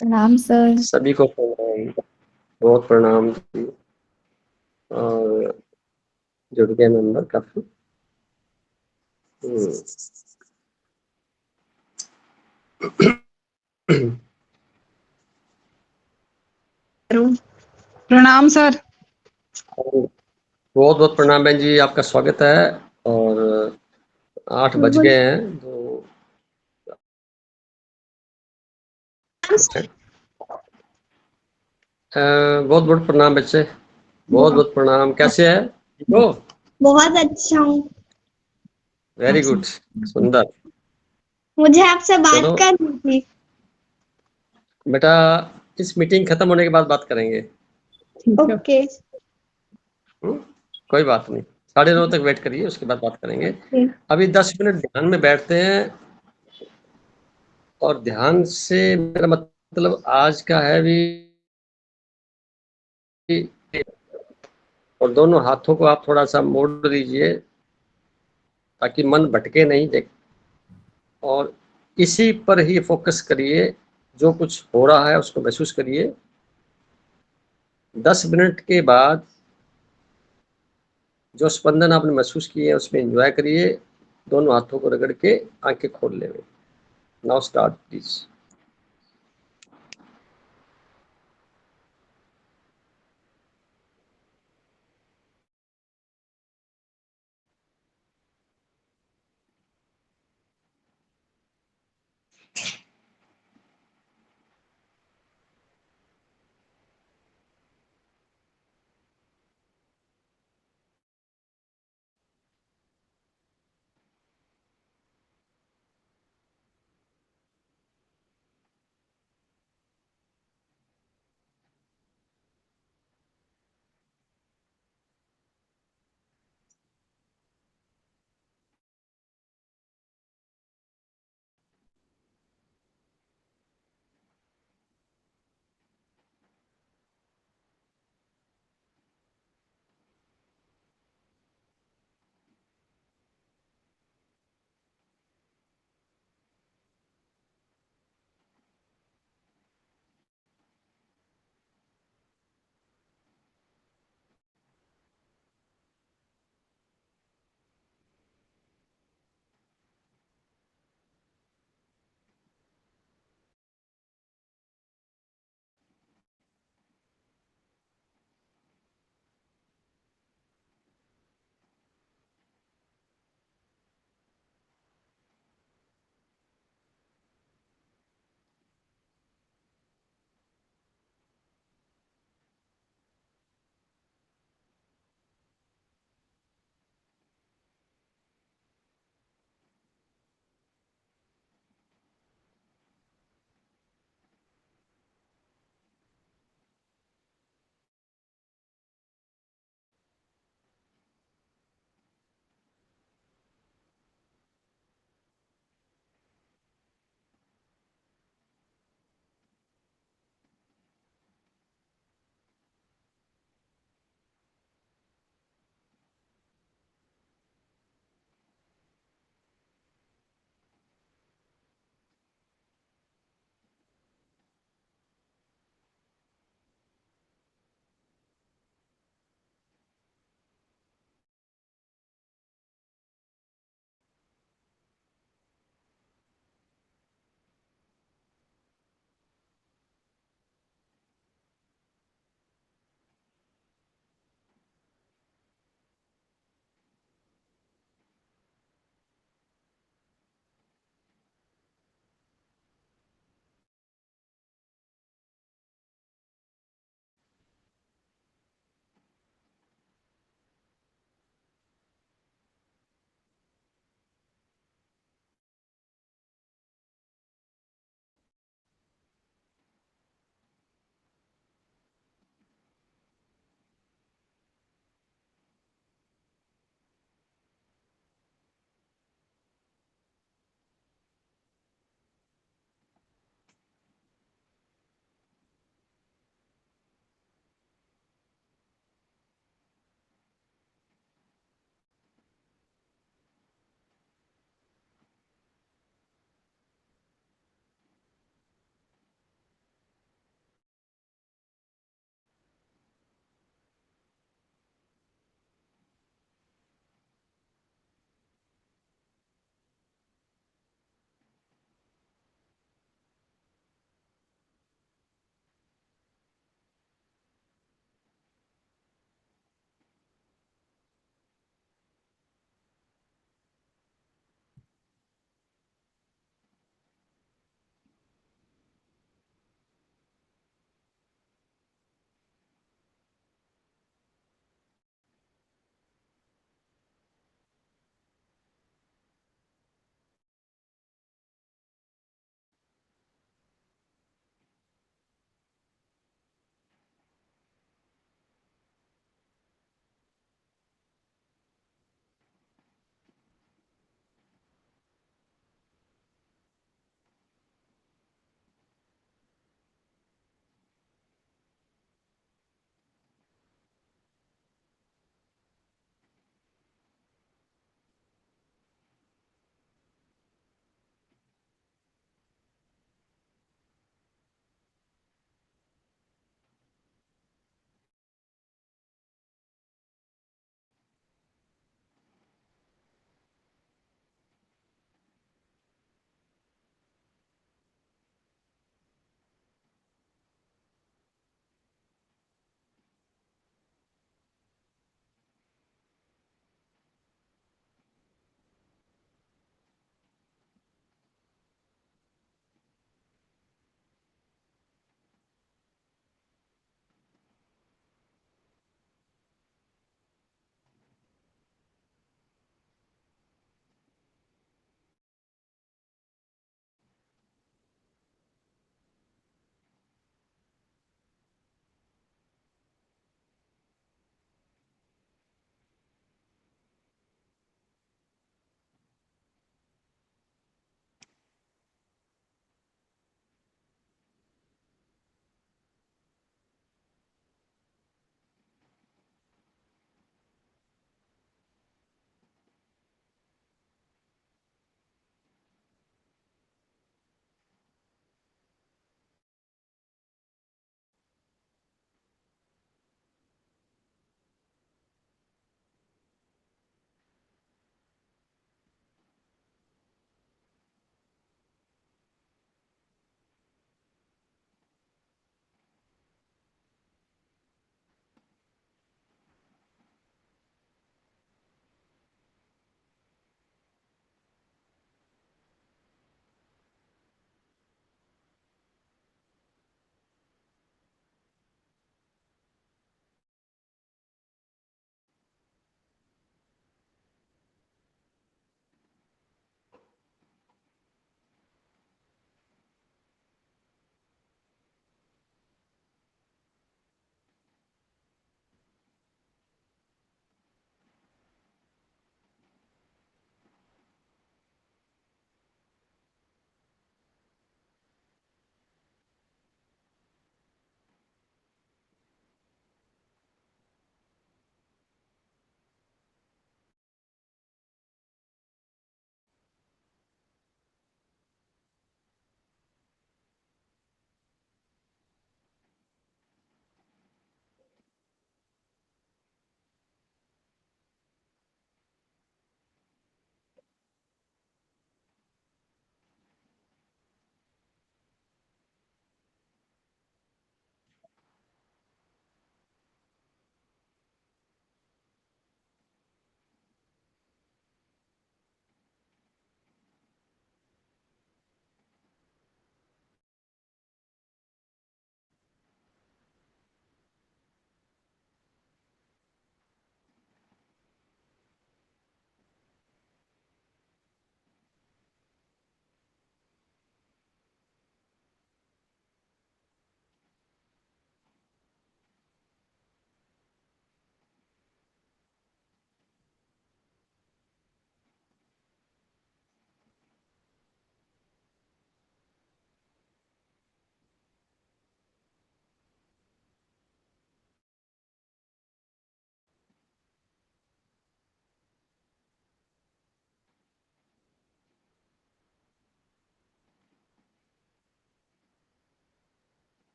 प्रणाम सर। सभी को प्रणाम। बहुत प्रणाम जी। और जुड़ गए नंबर काफी। प्रणाम सर। बहुत बहुत प्रणाम बहन जी, आपका स्वागत है। और 8 बज गए हैं तो बहुत बहुत प्रणाम बच्चे, बहुत बहुत प्रणाम। कैसे है? ठीक हो? बहुत अच्छा हूँ। वेरी गुड, सुंदर। मुझे आपसे बात चलो करनी थी। बेटा, इस मीटिंग खत्म होने के बाद बात करेंगे। ओके। कोई बात नहीं, 9:30 तक वेट करिए, उसके बाद बात करेंगे। अभी 10 मिनट ध्यान में बैठते हैं। और ध्यान से मेरा मतलब आज का है भी, और दोनों हाथों को आप थोड़ा सा मोड़ दीजिए ताकि मन भटके नहीं। देख, और इसी पर ही फोकस करिए। जो कुछ हो रहा है उसको महसूस करिए। 10 मिनट के बाद जो स्पंदन आपने महसूस किए उसमें एंजॉय करिए। दोनों हाथों को रगड़ के आंखें खोल ले। Now start please.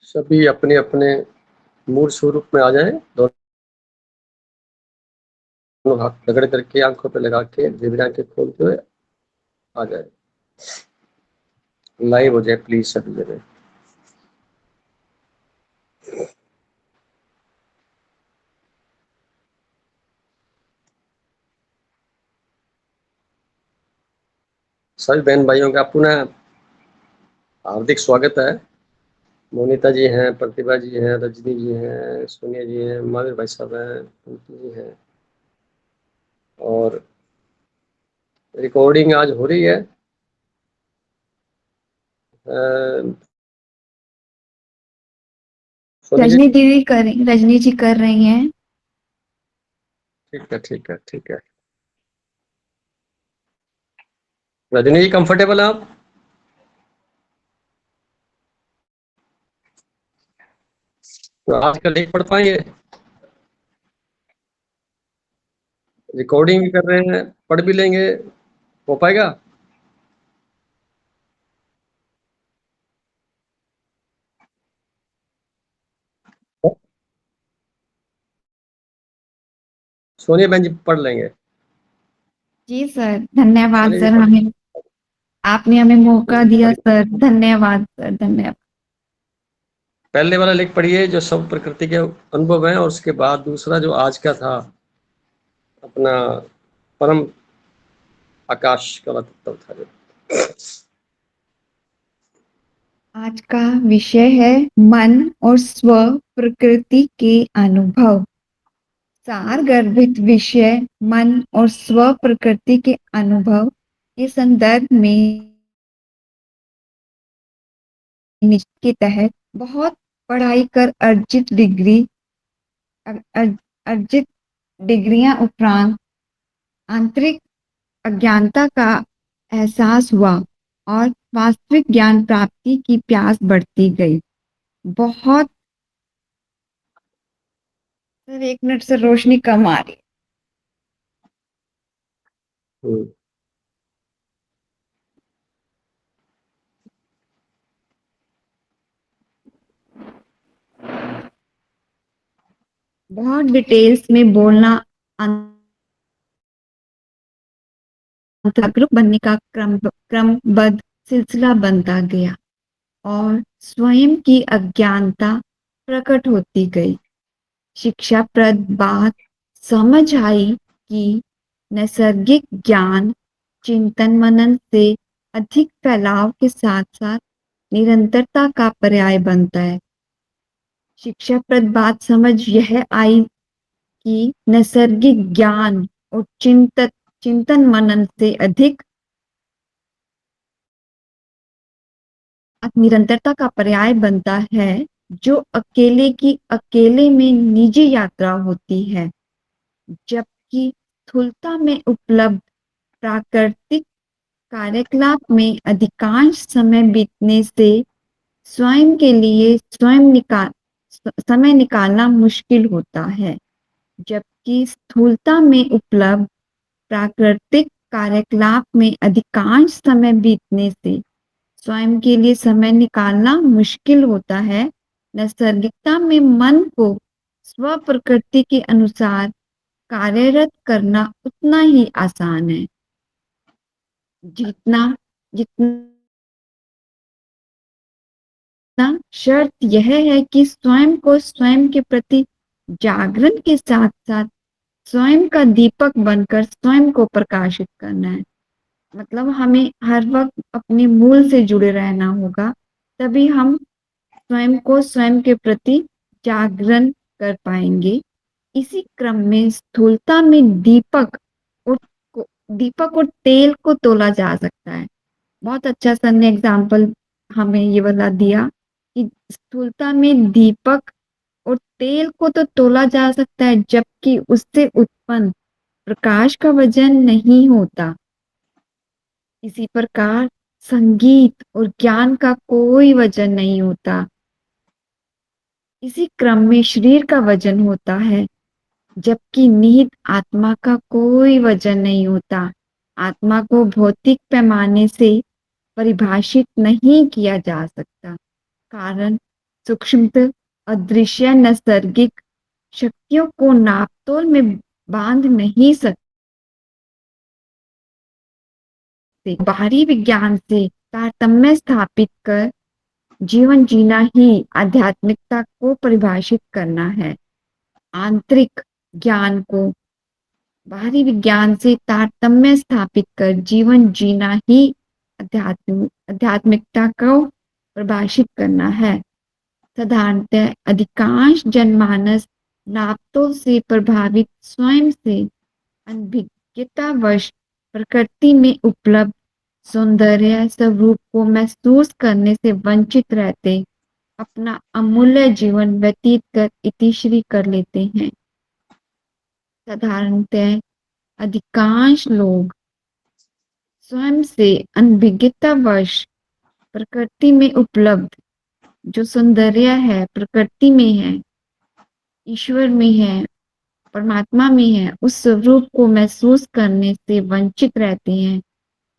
सभी अपने अपने मूल स्वरूप में आ जाएं। दोनों हाथ रगड़ करके आंखों पे लगा के धीरे आंखें खोलते हुए आ जाए। लाइव हो जाए प्लीज सभी जगह। सभी बहन भाइयों का पुनः हार्दिक स्वागत है। मोनिता जी हैं, प्रतिभा जी हैं, रजनी जी हैं, सोनिया जी हैं, महावीर भाई साहब हैं, पंकज जी हैं। और रिकॉर्डिंग आज हो रही है। सोनी जी रजनी जी कर रही हैं। ठीक है ठीक है ठीक है। रजनी जी कंफर्टेबल हैं आप? तो आज का लेख पढ़ पाएंगे? रिकॉर्डिंग भी कर रहे हैं, पढ़ भी लेंगे, हो पाएगा? सोनिया बहन जी पढ़ लेंगे। जी सर, धन्यवाद सोनिया जी सर, पढ़। हमें आपने हमें मौका दिया पढ़िए। सर, धन्यवाद सर, धन्यवाद। पहले वाला लेख पढ़िए जो सब प्रकृति के अनुभव हैं, और उसके बाद दूसरा जो आज का था अपना परम आकाश का तत्व था जो। आज का विषय है मन और स्व प्रकृति के अनुभव। सार गर्भित विषय मन और स्व प्रकृति के अनुभव के संदर्भ में के तहत बहुत पढ़ाई कर अर्जित डिग्रियां उपरांत आंतरिक अज्ञानता का एहसास हुआ और वास्तविक ज्ञान प्राप्ति की प्यास बढ़ती गई। बहुत सर, 1 मिनट से रोशनी कम आ रही। हम्म, बहुत डिटेल्स में बोलना जागरूक बनने का क्रमबद्ध सिलसिला बनता गया और स्वयं की अज्ञानता प्रकट होती गई। शिक्षाप्रद बात समझ आई कि नैसर्गिक ज्ञान चिंतन मनन से अधिक फैलाव के साथ साथ निरंतरता का पर्याय बनता है। शिक्षाप्रद बात समझ यह आई कि नैसर्गिक ज्ञान और चिंतन मनन से अधिक निरंतरता का पर्याय बनता है, जो अकेले में निजी यात्रा होती है, जबकि स्थूलता में उपलब्ध प्राकृतिक कार्यकलाप में अधिकांश समय बीतने से स्वयं के लिए समय निकालना मुश्किल होता है। जबकि स्थूलता में उपलब्ध प्राकृतिक कार्यकलाप में अधिकांश समय बीतने से स्वयं के लिए समय निकालना मुश्किल होता है। नैसर्गिकता में मन को स्व प्रकृति के अनुसार कार्यरत करना उतना ही आसान है जितना जितना शर्त यह है कि स्वयं को स्वयं के प्रति जागरण के साथ साथ स्वयं का दीपक बनकर स्वयं को प्रकाशित करना है। मतलब हमें हर वक्त अपने मूल से जुड़े रहना होगा, तभी हम स्वयं को स्वयं के प्रति जागरण कर पाएंगे। इसी क्रम में स्थूलता में और दीपक और तेल को तोला जा सकता है। बहुत अच्छा सर ने एग्जाम्पल हमें ये वाला दिया कि स्थूलता में दीपक और तेल को तो तोला जा सकता है, जबकि उससे उत्पन्न प्रकाश का वजन नहीं होता। इसी प्रकार संगीत और ज्ञान का कोई वजन नहीं होता। इसी क्रम में शरीर का वजन होता है, जबकि निहित आत्मा का कोई वजन नहीं होता। आत्मा को भौतिक पैमाने से परिभाषित नहीं किया जा सकता। कारण सूक्ष्म अदृश्य नैसर्गिक शक्तियों को नापतोल में बांध नहीं सकते। बाहरी विज्ञान से तारतम्य स्थापित कर जीवन जीना ही आध्यात्मिकता को परिभाषित करना है। आंतरिक ज्ञान को बाहरी विज्ञान से तारतम्य स्थापित कर जीवन जीना ही आध्यात्मिकता को परिभाषित करना है। साधारणतः अधिकांश जनमानस नापतोल से प्रभावित स्वयं से अनभिज्ञतावश प्रकृति में उपलब्ध सौंदर्य स्वरूप को महसूस करने से वंचित रहते अपना अमूल्य जीवन व्यतीत कर इतिश्री कर लेते हैं। साधारणतः अधिकांश लोग स्वयं से अनभिज्ञतावश प्रकृति में उपलब्ध जो सौंदर्य है, प्रकृति में है, ईश्वर में है, परमात्मा में है, उस स्वरूप को महसूस करने से वंचित रहते हैं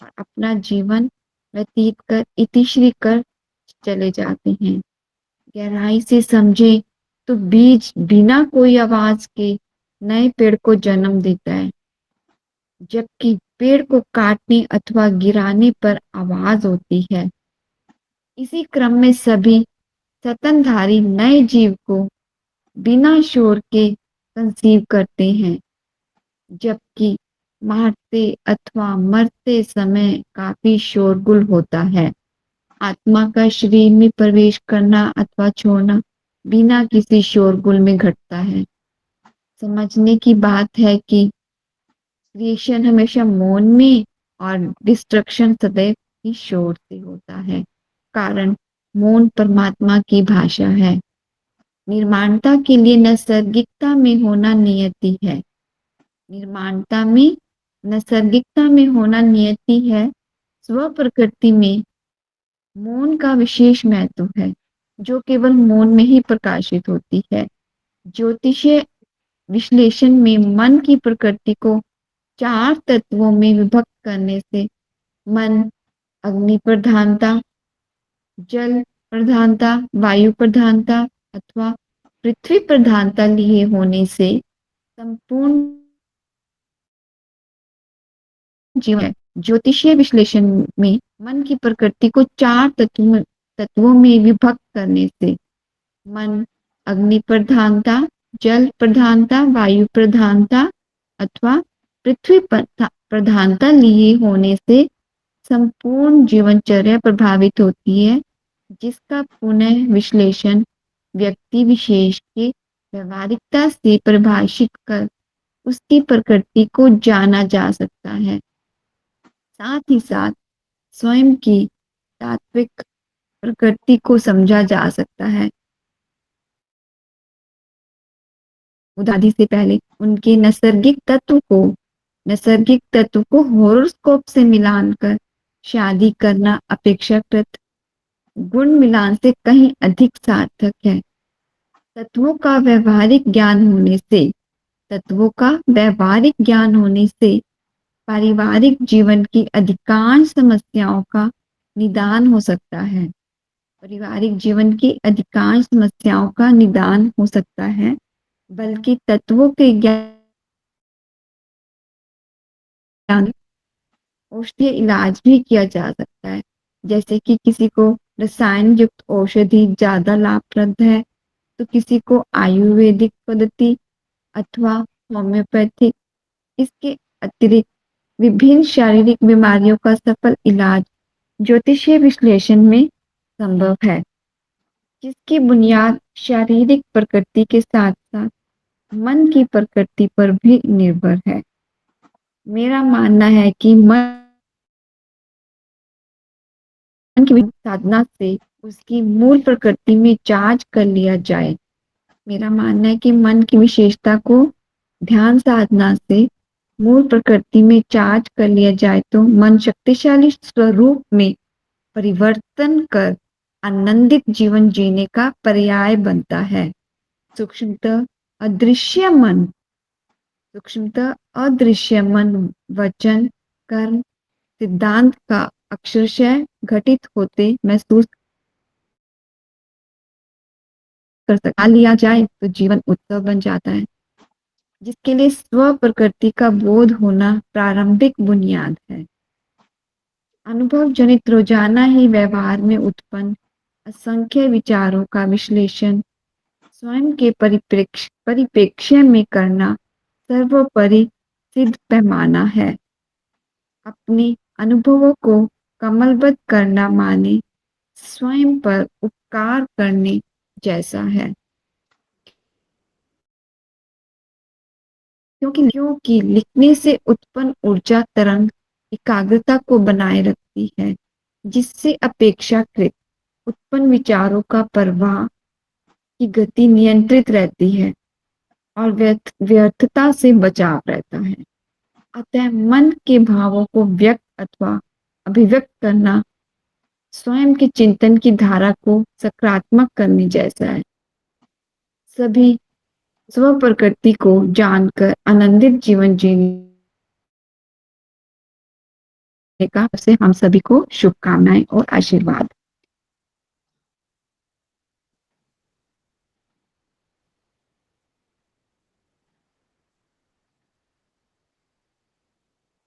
और अपना जीवन व्यतीत कर इतिश्री कर चले जाते हैं। गहराई से समझे तो बीज बिना कोई आवाज के नए पेड़ को जन्म देता है, जबकि पेड़ को काटने अथवा गिराने पर आवाज होती है। इसी क्रम में सभी सतनधारी नए जीव को बिना शोर के कंसीव करते हैं, जबकि मारते अथवा मरते समय काफी शोरगुल होता है। आत्मा का शरीर में प्रवेश करना अथवा छोड़ना बिना किसी शोरगुल में घटता है। समझने की बात है कि क्रिएशन हमेशा मौन में और डिस्ट्रक्शन सदैव ही शोर से होता है, कारण मौन परमात्मा की भाषा है। निर्माणता के लिए नैसर्गिकता में होना नियति है। निर्माणता में नैसर्गिकता में होना नियति है। स्व प्रकृति में मौन का विशेष महत्व है, जो केवल मौन में ही प्रकाशित होती है। ज्योतिषीय विश्लेषण में मन की प्रकृति को 4 तत्वों में विभक्त करने से मन अग्नि प्रधानता, जल प्रधानता, वायु प्रधानता अथवा पृथ्वी प्रधानता लिए होने से संपूर्ण जीवन। ज्योतिषीय विश्लेषण में मन की प्रकृति को 4 तत्वों में विभक्त करने से मन अग्नि प्रधानता, जल प्रधानता, वायु प्रधानता अथवा पृथ्वी प्रधानता लिए होने से संपूर्ण जीवनचर्या प्रभावित होती है, जिसका पुनः विश्लेषण व्यक्ति विशेष के व्यवहारिकता से परिभाषित कर उसकी प्रकृति को जाना जा सकता है। साथ ही साथ स्वयं की तात्विक प्रकृति को समझा जा सकता है। उदाहरण से पहले उनके नैसर्गिक तत्व को होरोस्कोप से मिलान कर शादी करना अपेक्षाकृत गुण मिलान से कहीं अधिक सार्थक है। तत्वों का व्यावहारिक ज्ञान होने से पारिवारिक जीवन की अधिकांश समस्याओं का निदान हो सकता है। पारिवारिक जीवन की अधिकांश समस्याओं का निदान हो सकता है, बल्कि तत्वों के ज्ञान औषधीय इलाज भी किया जा सकता है। जैसे कि किसी को रसायन युक्त औषधि ज्यादा लाभप्रद है, तो किसी को आयुर्वेदिक पद्धति अथवा होम्योपैथिक। इसके अतिरिक्त विभिन्न शारीरिक बीमारियों का सफल इलाज ज्योतिषीय विश्लेषण में संभव है, जिसकी बुनियाद शारीरिक प्रकृति के साथ साथ मन की प्रकृति पर भी निर्भर है। मेरा मानना है कि मन की साधना से उसकी मूल प्रकृति में चार्ज कर लिया जाए। मेरा मानना है कि मन की विशेषता को ध्यान साधना से मूल प्रकृति में चार्ज कर लिया जाए तो मन शक्तिशाली स्वरूप में परिवर्तन कर आनंदित जीवन जीने का पर्याय बनता है। सूक्ष्मतः अदृश्य मन वचन कर्म सिद्धांत का अक्षरशः घटित होते महसूस कर सकता लिया जाए तो जीवन उत्सव बन जाता है, जिसके लिए स्व प्रकृति का बोध होना प्रारंभिक बुनियाद है। अनुभव जनित रोजाना ही व्यवहार में उत्पन्न असंख्य विचारों का विश्लेषण स्वयं के परिप्रेक्ष्य में करना सर्वोपरि सिद्ध पैमाना है। अपने अनुभवों को कमलबद्ध करना माने स्वयं पर उपकार करने जैसा है, क्योंकि लिखने से उत्पन्न ऊर्जा तरंग एकाग्रता को बनाए रखती है, जिससे अपेक्षाकृत उत्पन्न विचारों का प्रवाह की गति नियंत्रित रहती है और व्यर्थता से बचाव रहता है। अतः मन के भावों को व्यक्त अथवा अभिव्यक्त करना स्वयं के चिंतन की धारा को सकारात्मक करने जैसा है। सभी स्व प्रकृति को जानकर आनंदित जीवन जीने का से हम सभी को शुभकामनाएं और आशीर्वाद।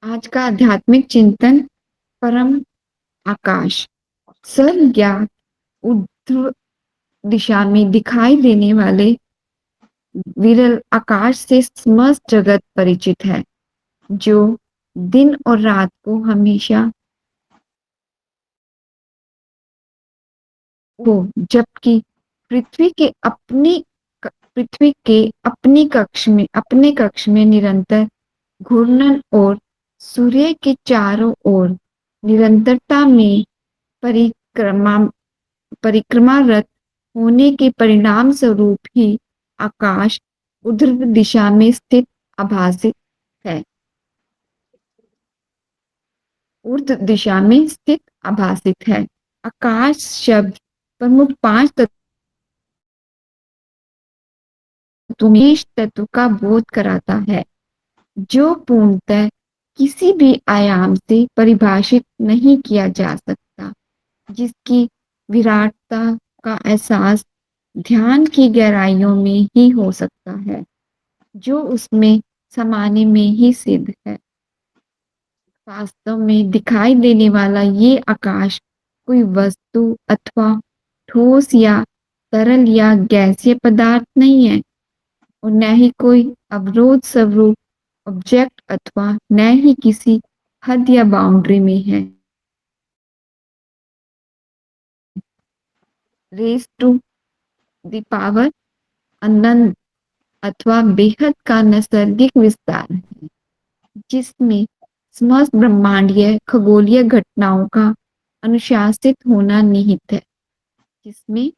आज का आध्यात्मिक चिंतन परम आकाश सर्वज्ञात ऊर्ध्व दिशा में दिखाई देने वाले विरल आकाश से समस्त जगत परिचित है, जो दिन और रात को हमेशा हो, जबकि पृथ्वी के अपने कक्ष में निरंतर घूर्णन और सूर्य के चारों ओर निरंतरता में परिक्रमारत होने के परिणाम स्वरूप ही आकाश ऊर्ध्व दिशा में स्थित आभासित है। ऊर्ध्व दिशा में स्थित आभासित है। आकाश शब्द प्रमुख 5 तत्व का बोध कराता है, जो पूर्णतः किसी भी आयाम से परिभाषित नहीं किया जा सकता, जिसकी विराटता का एहसास ध्यान की गहराइयों में ही हो सकता है, जो उसमें समाने में ही सिद्ध है। वास्तव में दिखाई देने वाला ये आकाश कोई वस्तु अथवा ठोस या तरल या गैसीय पदार्थ नहीं है, और न ही कोई अवरोध स्वरूप ऑब्जेक्ट अथवा न ही किसी हद या बाउंड्री में है। रेज टू द पावर अनंत अथवा बेहद का नैसर्गिक विस्तार है, जिसमें समस्त ब्रह्मांडीय खगोलीय घटनाओं का अनुशासित होना निहित है। जिसमें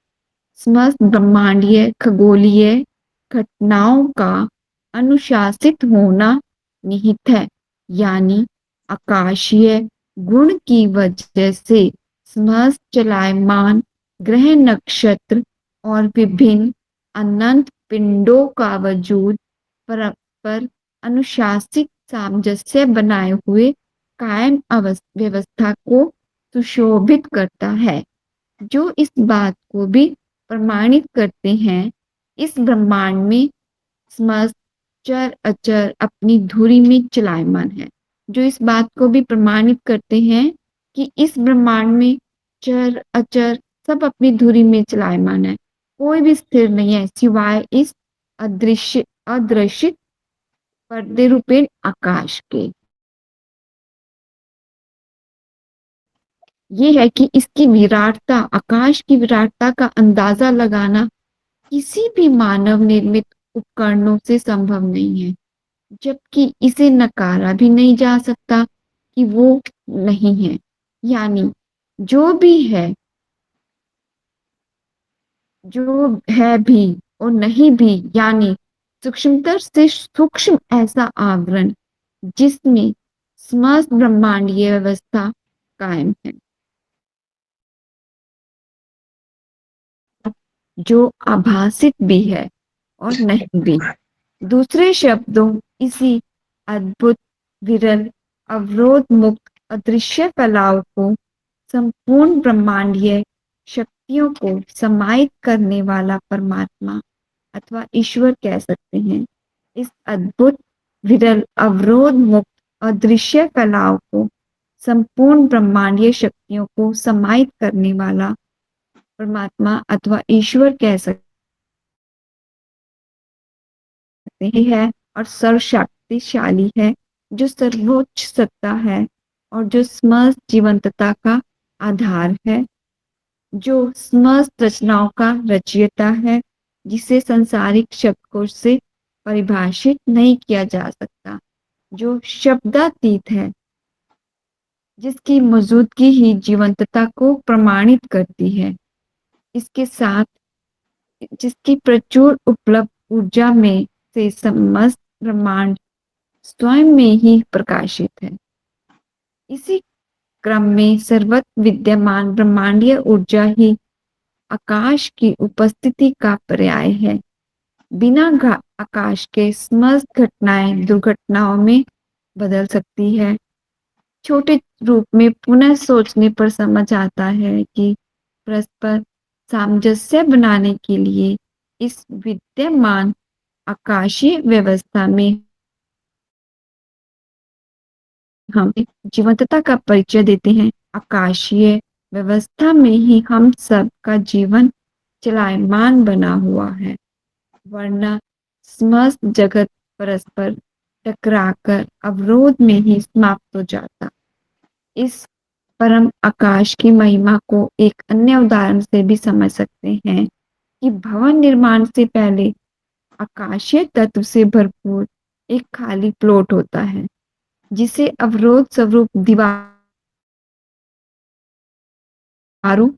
समस्त ब्रह्मांडीय खगोलीय घटनाओं का अनुशासित होना निहित है, यानी आकाशीय गुण की वजह से समस्त चलायमान ग्रह नक्षत्र और विभिन्न अनंत पिंडों का वजूद पर अनुशासित सामंजस्य बनाए हुए कायम व्यवस्था को सुशोभित करता है, जो इस बात को भी प्रमाणित करते हैं इस ब्रह्मांड में समस्त चर अचर अपनी धुरी में चलायमान है, जो इस बात को भी प्रमाणित करते हैं कि इस ब्रह्मांड में चर अचर सब अपनी धुरी में चलायमान है, कोई भी स्थिर नहीं है सिवाय इस अदृश्य पर्दे रूपेण आकाश के। ये है कि इसकी विराटता, आकाश की विराटता का अंदाजा लगाना किसी भी मानव निर्मित उपकरणों से संभव नहीं है, जबकि इसे नकारा भी नहीं जा सकता कि वो नहीं है। यानी जो है भी और नहीं भी, यानी सूक्ष्मतर से सूक्ष्म ऐसा आवरण जिसमें समस्त ब्रह्मांडीय व्यवस्था कायम है, जो आभासित भी है और नहीं भी। दूसरे शब्दों, इसी अद्भुत विरल अवरोध मुक्त अदृश्य फैलाव को संपूर्ण ब्रह्मांडीय शक्तियों को समाहित करने वाला परमात्मा अथवा ईश्वर कह सकते हैं। इस अद्भुत, विरल, अवरोध मुक्त अदृश्य कलाओं को, संपूर्ण ब्रह्मांडीय शक्तियों को समाहित करने वाला परमात्मा अथवा ईश्वर कह सकते है और सर्वशक्तिशाली है, जो सर्वोच्च सत्ता है और जो समस्त जीवंतता का आधार है, जो समस्त रचनाओं का रचयिता है, जिसे संसारिक शब्दकोश से परिभाषित नहीं किया जा सकता, जो शब्दातीत है, जिसकी मौजूदगी ही जीवंतता को प्रमाणित करती है, इसके साथ जिसकी प्रचुर उपलब्ध ऊर्जा में से समस्त ब्रह्मांड स्वयं में ही प्रकाशित है। इसी क्रम में सर्वत्र विद्यमान ब्रह्मांडीय ऊर्जा ही आकाश की उपस्थिति का पर्याय है। बिना आकाश के समस्त घटनाएं दुर्घटनाओं में बदल सकती है। छोटे रूप में पुनः सोचने पर समझ आता है कि परस्पर सामंजस्य बनाने के लिए इस विद्यमान आकाशीय व्यवस्था में हम जीवंतता का परिचय देते हैं। आकाशीय व्यवस्था में ही हम सब का जीवन चलायमान बना हुआ है, वरना समस्त जगत परस्पर टकराकर अवरोध में ही समाप्त हो जाता। इस परम आकाश की महिमा को एक अन्य उदाहरण से भी समझ सकते हैं कि भवन निर्माण से पहले आकाशीय तत्व से भरपूर एक खाली प्लॉट होता है, जिसे अवरोध स्वरूप दीवारों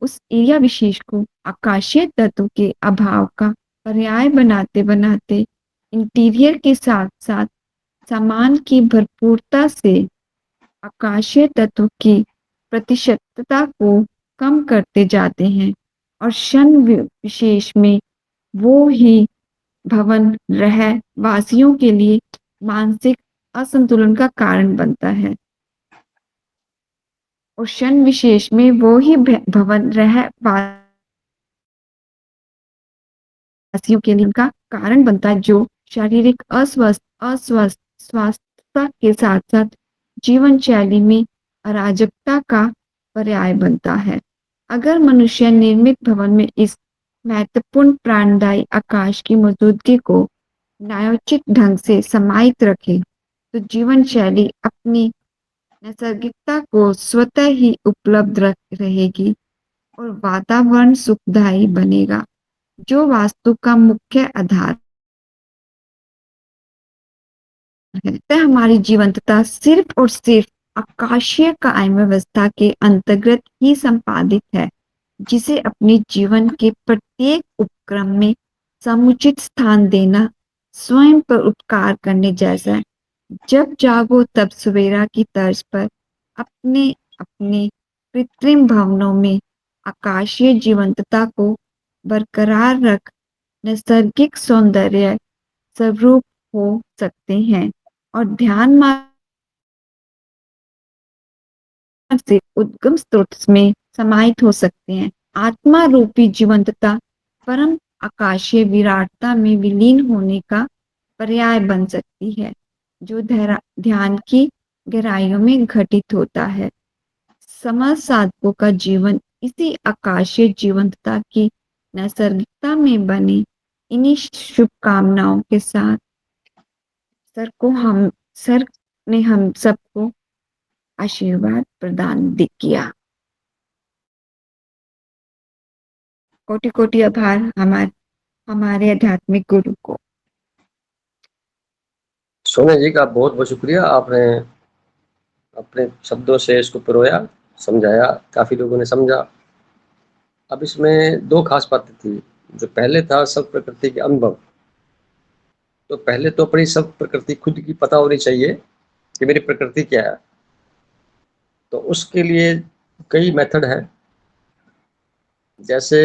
उस एरिया विशेष को आकाशीय तत्व के अभाव का पर्याय बनाते बनाते इंटीरियर के साथ साथ सामान की भरपूरता से आकाशीय तत्व की प्रतिशतता को कम करते जाते हैं और क्षण विशेष में वो ही भवन रहवासियों के लिए मानसिक असंतुलन का कारण बनता है और क्षण विशेष में वो ही भवन रहवासियों के लिए उनका कारण बनता है, जो शारीरिक स्वास्थ्यता के साथ साथ जीवन शैली में अराजकता का पर्याय बनता है। अगर मनुष्य निर्मित भवन में इस महत्वपूर्ण प्राणदायी आकाश की मौजूदगी को न्यायोचित ढंग से समाहित रखे, तो जीवन शैली अपनी नैसर्गिकता को स्वतः ही उपलब्ध रहेगी और वातावरण सुखदायी बनेगा, जो वास्तु का मुख्य आधार है। हमारी जीवंतता सिर्फ और सिर्फ आकाशीय कायम व्यवस्था के अंतर्गत ही संपादित है, जिसे अपने जीवन के प्रत्येक उपक्रम में समुचित स्थान देना स्वयं पर उपकार करने जैसा है। जब जागो तब सवेरा की तर्ज पर अपने अपने कृत्रिम भवनों में आकाशीय जीवंतता को बरकरार रख नैसर्गिक सौंदर्य स्वरूप हो सकते हैं और ध्यान मार्ग से उद्गम स्रोत में समाहित हो सकते हैं। आत्मा रूपी जीवंतता परम आकाशीय विराटता में विलीन होने का पर्याय बन सकती है, जो ध्यान की गहराइयों में घटित होता है। समस्त साधकों का जीवन इसी आकाशीय जीवंतता की नैसर्गिकता में बने। इन्हीं शुभकामनाओं के साथ सर ने हम सबको आशीर्वाद प्रदान किया। कोटि कोटि आभार हमारे आध्यात्मिक गुरु को। सोनिया जी का बहुत बहुत शुक्रिया, आपने अपने शब्दों से इसको पिरोया, समझाया, काफी लोगों ने समझा। अब इसमें दो खास बातें थी। जो पहले था सब प्रकृति के अनुभव, तो पहले तो अपनी सब प्रकृति खुद की पता होनी चाहिए कि मेरी प्रकृति क्या है। तो उसके लिए कई मेथड है, जैसे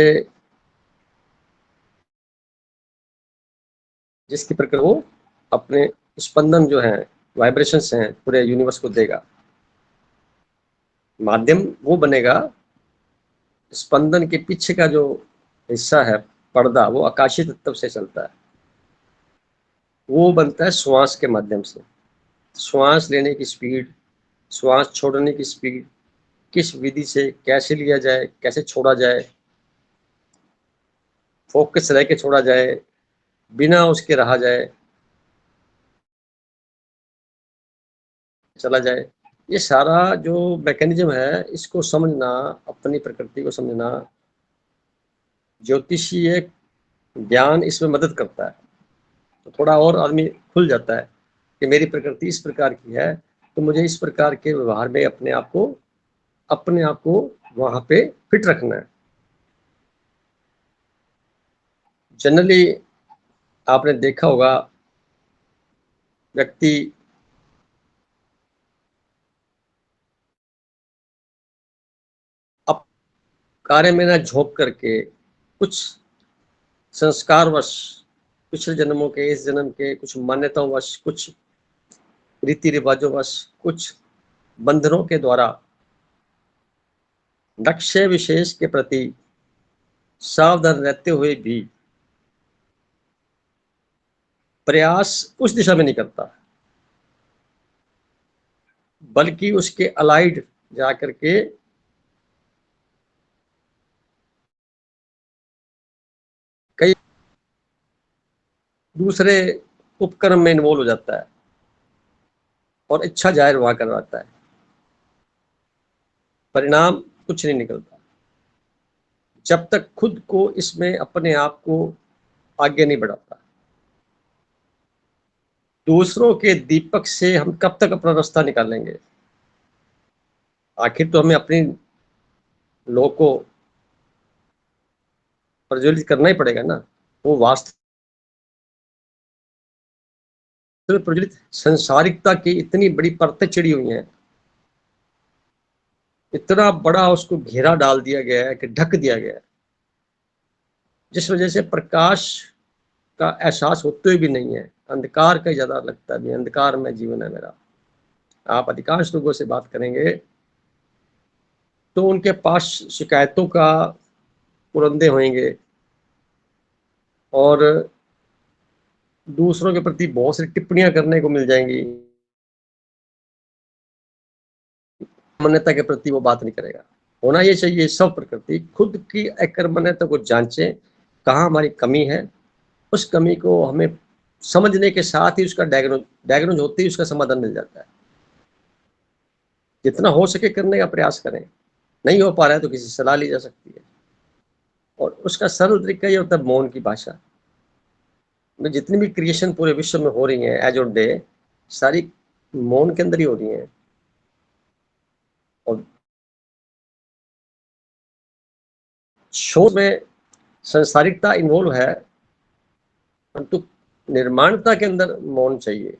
जिसकी प्रकृति वो अपने स्पंदन जो है, वाइब्रेशंस हैं, पूरे यूनिवर्स को देगा। माध्यम वो बनेगा स्पंदन के पीछे का जो हिस्सा है पर्दा, वो आकाशीय तत्व से चलता है। वो बनता है श्वास के माध्यम से। श्वास लेने की स्पीड, श्वास छोड़ने की स्पीड, किस विधि से कैसे लिया जाए, कैसे छोड़ा जाए, फोकस रह के छोड़ा जाए, बिना उसके रहा जाए, चला जाए, ये सारा जो मैकेनिज्म है, इसको समझना, अपनी प्रकृति को समझना, ज्योतिषीय ज्ञान इसमें मदद करता है। तो थोड़ा और आदमी खुल जाता है कि मेरी प्रकृति इस प्रकार की है, तो मुझे इस प्रकार के व्यवहार में अपने आप को वहां पे फिट रखना है। जनरली आपने देखा होगा, व्यक्ति अब कार्य में ना झोंक करके कुछ संस्कारवश, पिछले जन्मों के, इस जन्म के कुछ मान्यताओंवश, कुछ रीति रिवाजोंवश, कुछ बंधनों के द्वारा लक्ष्य विशेष के प्रति सावधान रहते हुए भी प्रयास उस दिशा में नहीं करता, बल्कि उसके अलाइड जाकर के कई दूसरे उपक्रम में इन्वॉल्व हो जाता है और इच्छा जाहिर वहां करवाता है। परिणाम कुछ नहीं निकलता जब तक खुद को इसमें अपने आप को आगे नहीं बढ़ाता। दूसरों के दीपक से हम कब तक अपना रास्ता निकालेंगे? आखिर तो हमें अपनी लो को प्रज्वलित करना ही पड़ेगा ना। वो वास्तव में प्रज्वलित संसारिकता की इतनी बड़ी परतें चिड़ी हुई हैं, इतना बड़ा उसको घेरा डाल दिया गया है कि ढक दिया गया है, जिस वजह से प्रकाश का एहसास होते हुए भी नहीं है, अंधकार का ज्यादा लगता भी, अंधकार में जीवन है मेरा। आप अधिकांश लोगों से बात करेंगे तो उनके पास शिकायतों का पुरंदे होंगे और दूसरों के प्रति बहुत सी टिप्पणियां करने को मिल जाएंगी। मान्यता के प्रति वो बात नहीं करेगा। होना ये चाहिए सब प्रकृति खुद की अकर्मण्यता को जांचे, कहाँ हमारी कमी है, उस कमी को हमें समझने के साथ ही उसका डायग्नोज होते ही उसका समाधान मिल जाता है। जितना हो सके करने का प्रयास करें, नहीं हो पा रहा है तो किसी सलाह ली जा सकती है। और उसका सरल तरीका ये होता है मौन की भाषा में। जितनी भी क्रिएशन पूरे विश्व में हो रही है एज ऑन डे, सारी मौन के अंदर ही हो रही है। और शोध में संसारिकता इन्वॉल्व है, परंतु निर्माणता के अंदर मौन चाहिए।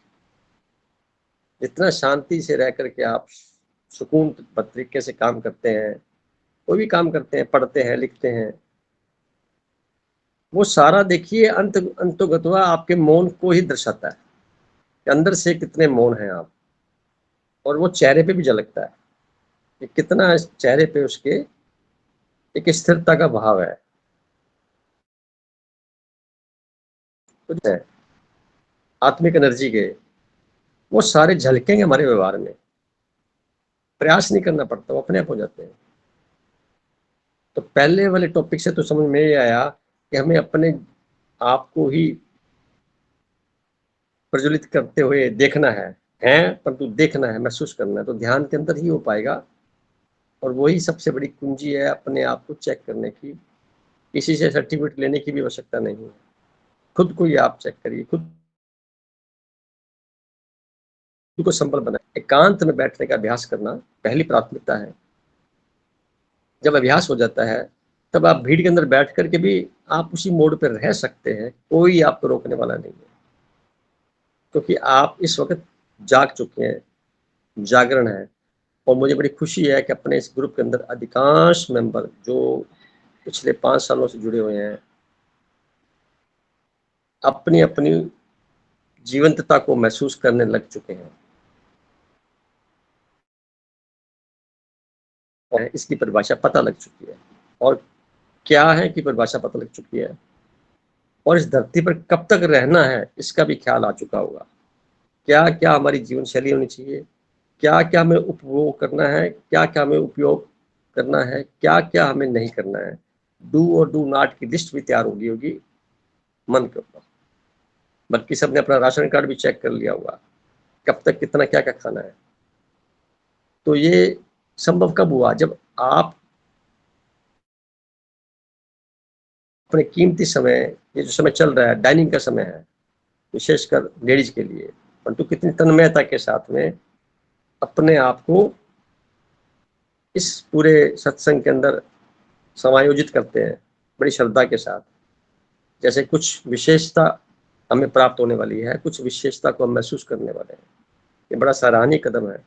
जितना शांति से रह करके आप सुकून तरीके से काम करते हैं, कोई भी काम करते हैं, पढ़ते हैं, लिखते हैं, वो सारा देखिए अंतोगत्वा आपके मौन को ही दर्शाता है कि अंदर से कितने मौन हैं आप। और वो चेहरे पे भी झलकता है कि कितना चेहरे पे उसके एक स्थिरता का भाव है। कुछ है आत्मिक एनर्जी के, वो सारे झलकेंगे हमारे व्यवहार में। प्रयास नहीं करना पड़ता, वो अपने आप हो जाते हैं। तो पहले वाले टॉपिक से तो समझ में ये आया कि हमें अपने आप को ही प्रज्वलित करते हुए देखना है परंतु देखना है, महसूस करना है, तो ध्यान के अंदर ही हो पाएगा। और वही सबसे बड़ी कुंजी है अपने आप को चेक करने की। किसी से सर्टिफिकेट लेने की भी आवश्यकता नहीं है, खुद को ही आप चेक करिए, खुद को संबल बनाए। एकांत में बैठने का अभ्यास करना पहली प्राथमिकता है। जब अभ्यास हो जाता है तब आप भीड़ के अंदर बैठ करके भी आप उसी मोड पर रह सकते हैं, कोई आपको रोकने वाला नहीं है, क्योंकि आप इस वक्त जाग चुके हैं, जागरण है। और मुझे बड़ी खुशी है कि अपने इस ग्रुप के अंदर अधिकांश मेंबर जो पिछले 5 सालों से जुड़े हुए हैं, अपनी अपनी जीवंतता को महसूस करने लग चुके हैं और इसकी परिभाषा पता लग चुकी है। और क्या है की परिभाषा पता लग चुकी है, और इस धरती पर कब तक रहना है इसका भी ख्याल आ चुका होगा। क्या क्या हमारी जीवन शैली होनी चाहिए, क्या क्या हमें उपभोग करना है, क्या क्या हमें उपयोग करना है, क्या क्या हमें नहीं करना है। डू और डू नॉट की लिस्ट भी तैयार होगी मन के ऊपर। बल्कि सबने अपना राशन कार्ड भी चेक कर लिया होगा, कब तक कितना क्या क्या खाना है। तो ये संभव कब हुआ, जब आप अपने कीमती समय, ये जो समय चल रहा है डाइनिंग का समय है, विशेषकर लेडीज के लिए, परंतु कितनी तन्मयता के साथ में अपने आप को इस पूरे सत्संग के अंदर समायोजित करते हैं बड़ी श्रद्धा के साथ। जैसे कुछ विशेषता हमें प्राप्त होने वाली है, कुछ विशेषता को हम महसूस करने वाले हैं। ये बड़ा सराहनीय कदम है।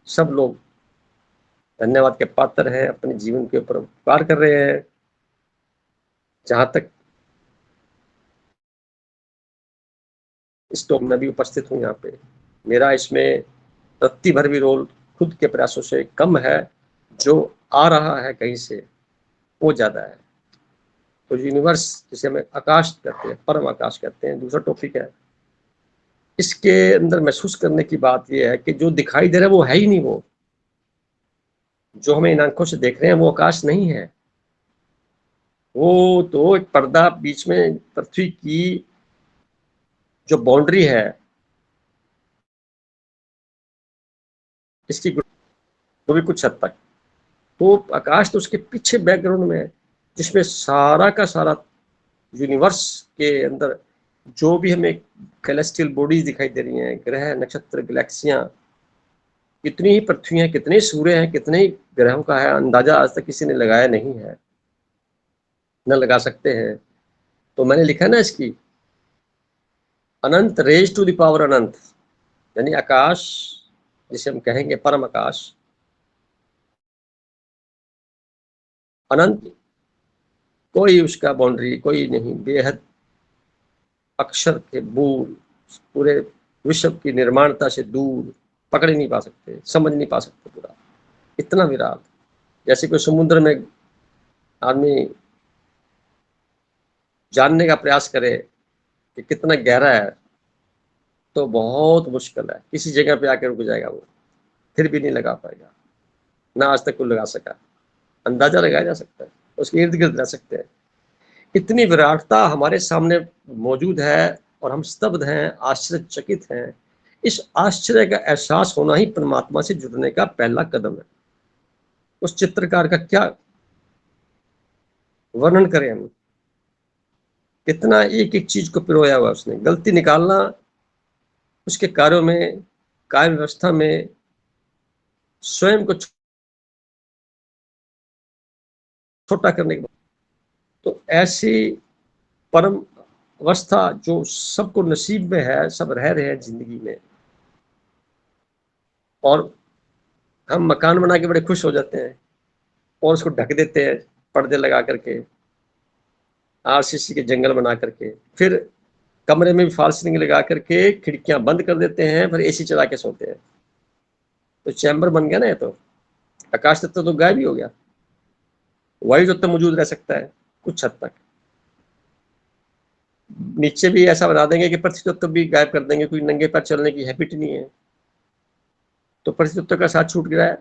सब लोग धन्यवाद के पात्र हैं, अपने जीवन के ऊपर उपकार कर रहे हैं। जहां तक इस टॉप में भी उपस्थित हूँ, यहाँ पे मेरा इसमें रत्ती भर भी रोल खुद के प्रयासों से कम है, जो आ रहा है कहीं से वो ज्यादा है। तो यूनिवर्स जिसे हमें आकाश कहते हैं, परम आकाश कहते हैं, दूसरा टॉपिक है। इसके अंदर महसूस करने की बात यह है कि जो दिखाई दे रहा है वो है ही नहीं, वो जो हमें इन आंखों से देख रहे हैं वो आकाश नहीं है। वो तो एक पर्दा बीच में पृथ्वी की जो बाउंड्री है इसकी, वो भी कुछ हद तक। तो आकाश तो उसके पीछे बैकग्राउंड में है, जिसमें सारा का सारा यूनिवर्स के अंदर जो भी हमें कैलेस्टियल बॉडीज दिखाई दे रही हैं, ग्रह, नक्षत्र, गैलेक्सियां, कितनी ही पृथ्वी हैं, कितने सूर्य हैं, कितने ही ग्रहों का है, अंदाजा आज तक किसी ने लगाया नहीं है, न लगा सकते हैं। तो मैंने लिखा ना इसकी अनंत रेज टू द पावर अनंत, यानी आकाश जिसे हम कहेंगे परम आकाश, अनंत, कोई उसका बाउंड्री कोई नहीं, बेहद अक्षर के दूर, पूरे विश्व की निर्माणता से दूर, पकड़ नहीं पा सकते, समझ नहीं पा सकते पूरा, इतना विराट। जैसे कोई समुद्र में आदमी जानने का प्रयास करे कि कितना गहरा है, तो बहुत मुश्किल है, किसी जगह पे आकर रुक जाएगा वो, फिर भी नहीं लगा पाएगा, ना आज तक कोई लगा सका। अंदाजा लगाया जा सकता है, उसके इर्द गिर्द रह सकते हैं। इतनी विराटता हमारे सामने मौजूद है और हम स्तब्ध हैं, आश्चर्यचकित हैं। इस आश्चर्य का एहसास होना ही परमात्मा से जुड़ने का पहला कदम है। उस चित्रकार का क्या वर्णन करें हम, कितना एक एक चीज को पिरोया हुआ उसने। गलती निकालना उसके कार्यों में, कार्य व्यवस्था में, स्वयं को छोटा करने के बाद, तो ऐसी परम अवस्था जो सबको नसीब में है, सब रह रहे हैं जिंदगी में। और हम मकान बना के बड़े खुश हो जाते हैं और उसको ढक देते हैं पर्दे लगा करके, आरसीसी के जंगल बना करके, फिर कमरे में भी फॉल सीलिंग लगा करके खिड़कियां बंद कर देते हैं, फिर एसी चला के सोते हैं। तो चैम्बर बन गया ना, ये तो आकाश तत्व तो गायब ही हो गया। वायु तत्व मौजूद रह सकता है कुछ हद तक, नीचे भी ऐसा बना देंगे कि पृथ्वी तत्व भी गायब कर देंगे, कोई नंगे पैर चलने की हैबिट नहीं है, तो पृथ्वी तत्व का साथ छूट गया है,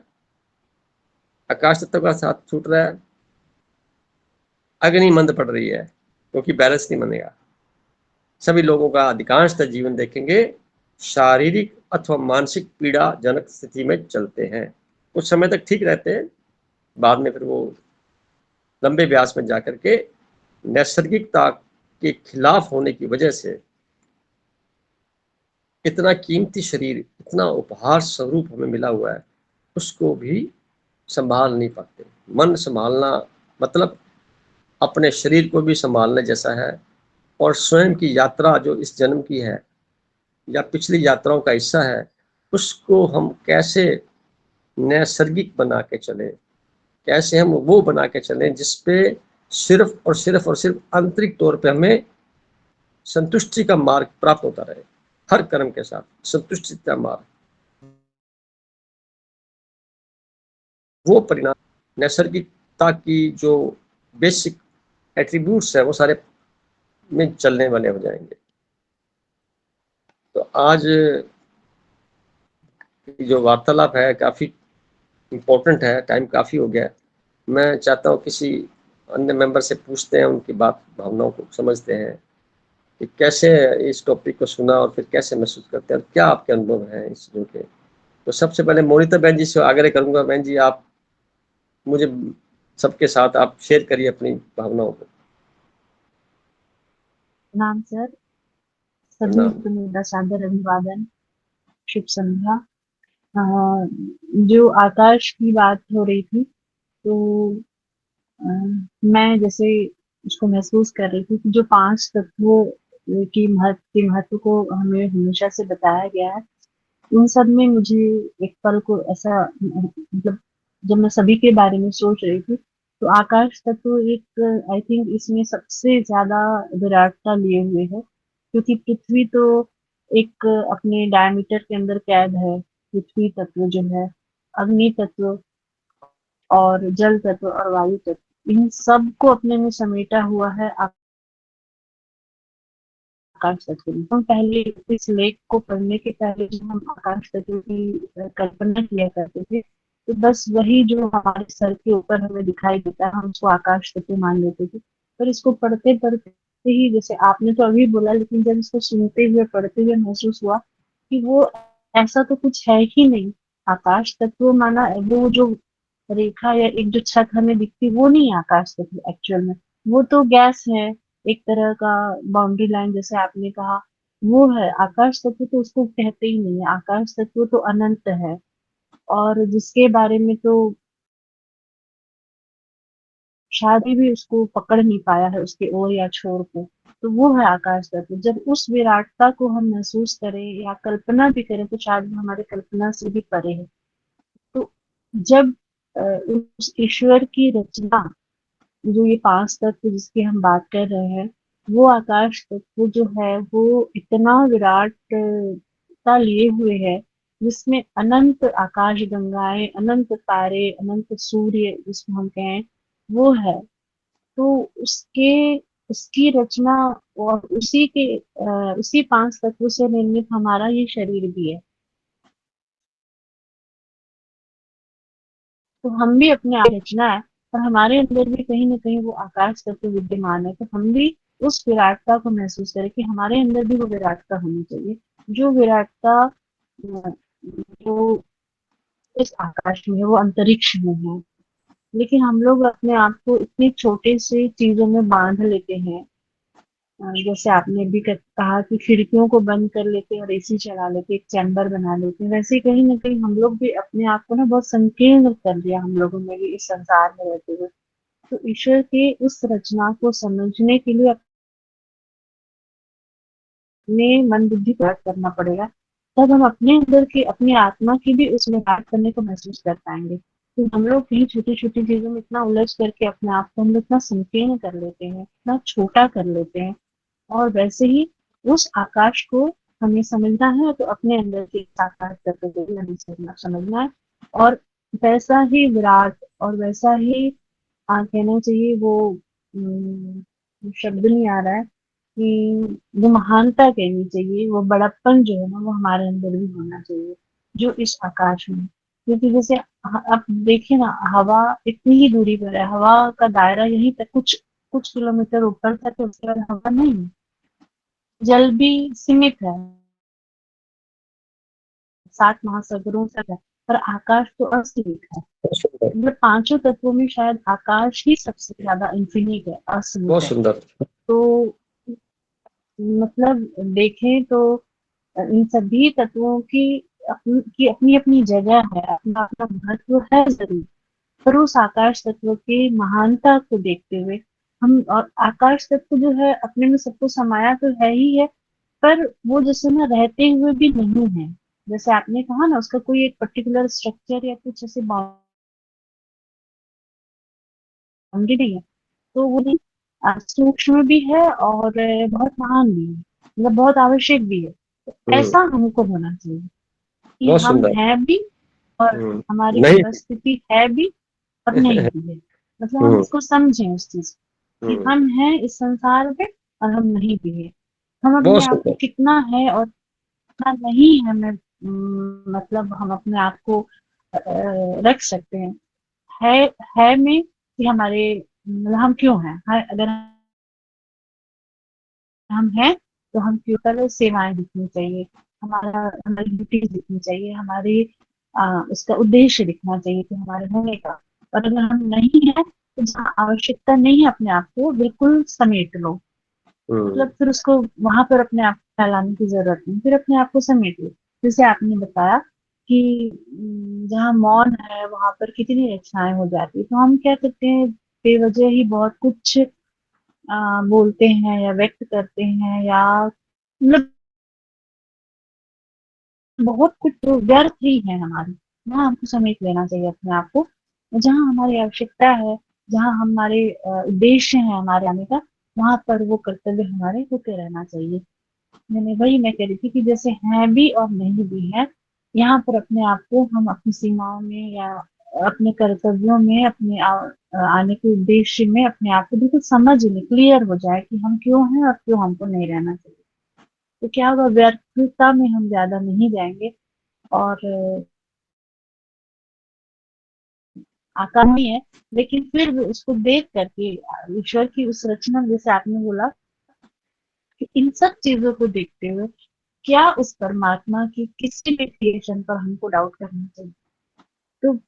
आकाश तत्व का साथ छूट रहा है, अग्नि मंद पड़ रही है, क्योंकि बैलेंस नहीं बनेगा। सभी लोगों का अधिकांशतः जीवन देखेंगे शारीरिक अथवा मानसिक पीड़ा जनक स्थिति में चलते हैं। कुछ समय तक ठीक रहते हैं, बाद में फिर वो लंबे व्यास में जाकर के नैसर्गिकता के खिलाफ होने की वजह से इतना कीमती शरीर, इतना उपहार स्वरूप हमें मिला हुआ है, उसको भी संभाल नहीं पाते। मन संभालना मतलब अपने शरीर को भी संभालने जैसा है, और स्वयं की यात्रा जो इस जन्म की है या पिछली यात्राओं का हिस्सा है, उसको हम कैसे नैसर्गिक बना के चलें, कैसे हम वो बना के चलें जिसपे सिर्फ और सिर्फ और सिर्फ आंतरिक तौर पे हमें संतुष्टि का मार्ग प्राप्त होता रहे। हर कर्म के साथ संतुष्टि का मार्ग, वो परिणाम नैसर्गिकता की जो बेसिक एट्रीब्यूट्स है वो सारे में चलने वाले हो जाएंगे। तो आज जो वार्तालाप है काफ़ी इम्पोर्टेंट है, टाइम काफ़ी हो गया है। मैं चाहता हूँ किसी अन्य मेंबर से पूछते हैं, उनकी बात भावनाओं को समझते हैं कि कैसे इस टॉपिक को सुना और फिर कैसे महसूस करते हैं और क्या आपके अनुभव हैं इस चीज़ों के। तो सबसे पहले मोनिता बहन जी से आग्रह करूंगा, बहन जी आप मुझे सबके साथ आप शेयर करिए अपनी भावनाओं को। प्रणाम सर, सभी प्रणाम। को मेरा सादर अभिवादन, शुभ संध्या। जो आकाश की बात हो रही थी, तो मैं जैसे उसको महसूस कर रही थी कि जो 5 तत्वों की महत्व को हमें हमेशा से बताया गया है, उन सब में मुझे एक पल को ऐसा मतलब जब मैं सभी के बारे में सोच रही थी, तो आकाश तत्व एक आई थिंक इसमें सबसे ज़्यादा विराटता लिए हुए है, क्योंकि पृथ्वी तो एक अपने डायमीटर के अंदर कैद है। पृथ्वी तत्व जो है, अग्नि तत्व और जल तत्व और वायु तत्व, इन सब को अपने में समेटा हुआ है आकाश तत्व में। हम पहले इस लेख को पढ़ने के पहले जब हम आकाश तत्व की कल्पना किया करते थे, तो बस वही जो हमारे सर के ऊपर हमें दिखाई देता है, हम उसको आकाश तत्व मान लेते थे। पर इसको पढ़ते पढ़ते ही, जैसे आपने तो अभी बोला, लेकिन जब इसको सुनते हुए पढ़ते हुए महसूस हुआ कि वो ऐसा तो कुछ है ही नहीं। आकाश तत्व माना वो जो रेखा या एक जो छत हमें दिखती, वो नहीं है आकाश तत्व एक्चुअल में। वो तो गैस है, एक तरह का बाउंड्री लाइन जैसे आपने कहा, वो है आकाश तत्व। तो उसको कहते ही नहीं है आकाश तत्व, तो अनंत है, और जिसके बारे में तो शायद भी उसको पकड़ नहीं पाया है, उसके ओर या छोर को। तो वो है आकाश तत्व। जब उस विराटता को हम महसूस करें या कल्पना भी करें, तो शायद वो हमारे कल्पना से भी परे है। तो जब उस ईश्वर की रचना, जो ये 5 तत्व जिसकी हम बात कर रहे हैं, वो आकाश तत्व जो है वो इतना विराटता लिए हुए है, जिसमें अनंत आकाश गंगाएं, अनंत तारे, अनंत सूर्य जिसको हम कहें, वो है। तो उसके उसकी रचना और उसी 5 तत्वों से निर्मित हमारा ये शरीर भी है। तो हम भी अपने आप रचना है, और हमारे अंदर भी कहीं ना कहीं वो आकाश तत्व विद्यमान है। तो हम भी उस विराटता को महसूस करें कि हमारे अंदर भी वो विराटता होनी चाहिए, जो विराटता जो इस आकाश में है, वो अंतरिक्ष में है। लेकिन हम लोग अपने आप को इतने छोटे से चीजों में बांध लेते हैं। जैसे आपने भी कहा कि खिड़कियों को बंद कर लेते हैं और एसी चला लेते हैं, एक चैम्बर बना लेते हैं, वैसे ही कहीं ना कहीं हम लोग भी अपने आप को ना बहुत संकीर्ण कर दिया हम लोगों ने भी इस संसार में रहते हुए। तो ईश्वर के उस रचना को समझने के लिए अपने मन बुद्धि प्रयोग करना पड़ेगा, तब हम अपने अंदर की अपनी आत्मा की भी उसमें बात करने को महसूस कर पाएंगे। तो हम लोग कहीं छोटी छोटी चीजों में इतना उलझ करके अपने आप को हम लोग इतना संकीर्ण कर लेते हैं, इतना छोटा कर लेते हैं। और वैसे ही उस आकाश को हमें समझना है, तो अपने अंदर के इस आकाश तत्व को भी हमें समझना है। और वैसा ही विराट और वैसा ही कहना चाहिए वो शब्द नहीं आ रहा है कि वो महानता कहनी चाहिए, वो बड़प्पन जो है ना, वो हमारे अंदर भी होना चाहिए, जो इस आकाश में। क्योंकि जैसे आप देखिए ना, हवा इतनी ही दूरी पर है, हवा का दायरा यहीं तक, कुछ कुछ किलोमीटर ऊपर तक है, उसके बाद हवा नहीं है। जल भी सीमित है, 7 महासागरों तक है, पर आकाश तो असीमित है। बहुत सुंदर, मतलब 5 तत्वों में शायद आकाश ही सबसे ज्यादा इंफिनिट है, असीमित बहुत है। सुंदर। तो मतलब देखें तो इन सभी तत्वों की अपनी अपनी जगह है, अपना अपना महत्व है जरूर। पर उस आकाश तत्व की महानता को देखते हुए हम, और आकाश तत्व जो है अपने में सबको समाया तो है ही है, पर वो जैसे ना रहते हुए भी नहीं है। जैसे आपने कहा ना, उसका कोई एक पर्टिकुलर स्ट्रक्चर या कुछ ऐसे बाउंड्री नहीं है। तो वो नहीं, सूक्ष्म भी है और बहुत महान भी है, मतलब बहुत आवश्यक भी है। तो ऐसा हमको होना चाहिए कि बहुत हम सुंदर। हैं भी, और हमारी नहीं उपस्थिति है भी और नहीं भी है। मतलब हम इसको समझें उस चीज कि हम्म, हम हैं इस संसार में और हम नहीं भी है। हम बहुत अपने आप को सुंदर। कितना है और कितना नहीं है, मैं मतलब हम अपने आप को रख सकते हैं। है है में कि हमारे मतलब हम क्यों हैं, अगर हम हैं तो हम क्यों, पहले सेवाएं दिखनी चाहिए, हमारा हमारी ड्यूटीज दिखनी चाहिए, हमारी उसका उद्देश्य दिखना चाहिए कि हमारे होने का। और अगर हम नहीं है तो जहाँ आवश्यकता नहीं है अपने आप को बिल्कुल समेट लो। हम्म, मतलब फिर उसको वहां पर अपने आप को फैलाने की जरूरत नहीं, फिर अपने आप को समेट लो। जैसे आपने बताया कि जहाँ मौन है वहां पर कितनी रचनाएं हो जाती है, तो हम क्या करते हैं, बेवजह ही बहुत कुछ बोलते हैं या व्यक्त करते हैं, या मतलब बहुत कुछ जो व्यर्थ ही है हमारी। वहाँ हमको समेट लेना चाहिए अपने आप को। जहाँ हमारी आवश्यकता है, जहाँ हमारे उद्देश्य है हमारे आने का, वहां पर वो कर्तव्य हमारे होते रहना चाहिए। मैं कह रही थी कि जैसे हैं भी और नहीं भी है, यहाँ पर अपने आप को हम अपनी सीमाओं में या अपने कर्तव्यों में, अपने आने के उद्देश्य में अपने आप को बिल्कुल समझ लें, क्लियर हो जाए कि हम क्यों हैं और क्यों हमको नहीं रहना चाहिए। तो क्या होगा, व्यर्थता में हम ज्यादा नहीं जाएंगे और आकामी है, लेकिन फिर भी उसको देख करके ईश्वर की उस रचना, जैसे आपने बोला कि इन सब चीजों को देखते हुए क्या उस परमात्मा की किसी भी क्रिएशन पर हमको डाउट करना चाहिए? तो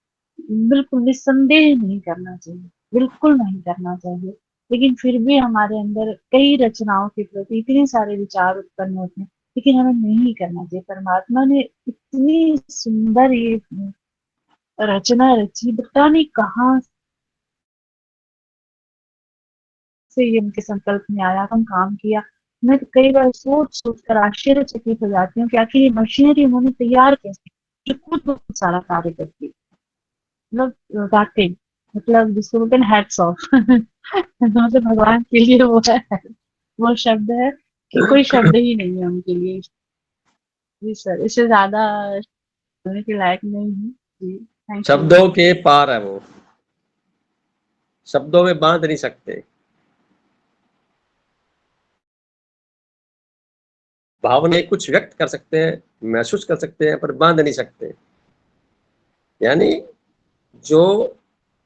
बिल्कुल निस्संदेह नहीं करना चाहिए, बिल्कुल नहीं करना चाहिए। लेकिन फिर भी हमारे अंदर कई रचनाओं के प्रति इतने सारे विचार उत्पन्न होते हैं, लेकिन हमें नहीं करना चाहिए। परमात्मा ने इतनी सुंदर ये रचना रची, पता नहीं कहाँ से ये उनके संकल्प में आया, हम काम किया। मैं तो कई बार सोच सोच कर आश्चर्यचकित हो जाती हूँ कि आखिर ये मशीनरी उन्होंने तैयार कैसे की, जो खुद बहुत सारा कार्य करती है। मतलब वाकई, मतलब जिसको बोलते हैं हैट्स ऑफ मतलब भगवान के लिए वो है, वो शब्द है कि कोई शब्द ही नहीं है उनके लिए। जी सर, इससे ज्यादा बोलने के लायक नहीं है। जी, थैंक यू। शब्दों के पार है वो, शब्दों में बांध नहीं सकते। भावनाएं कुछ व्यक्त कर सकते हैं, महसूस कर सकते हैं, पर बांध नहीं सकते। यानी जो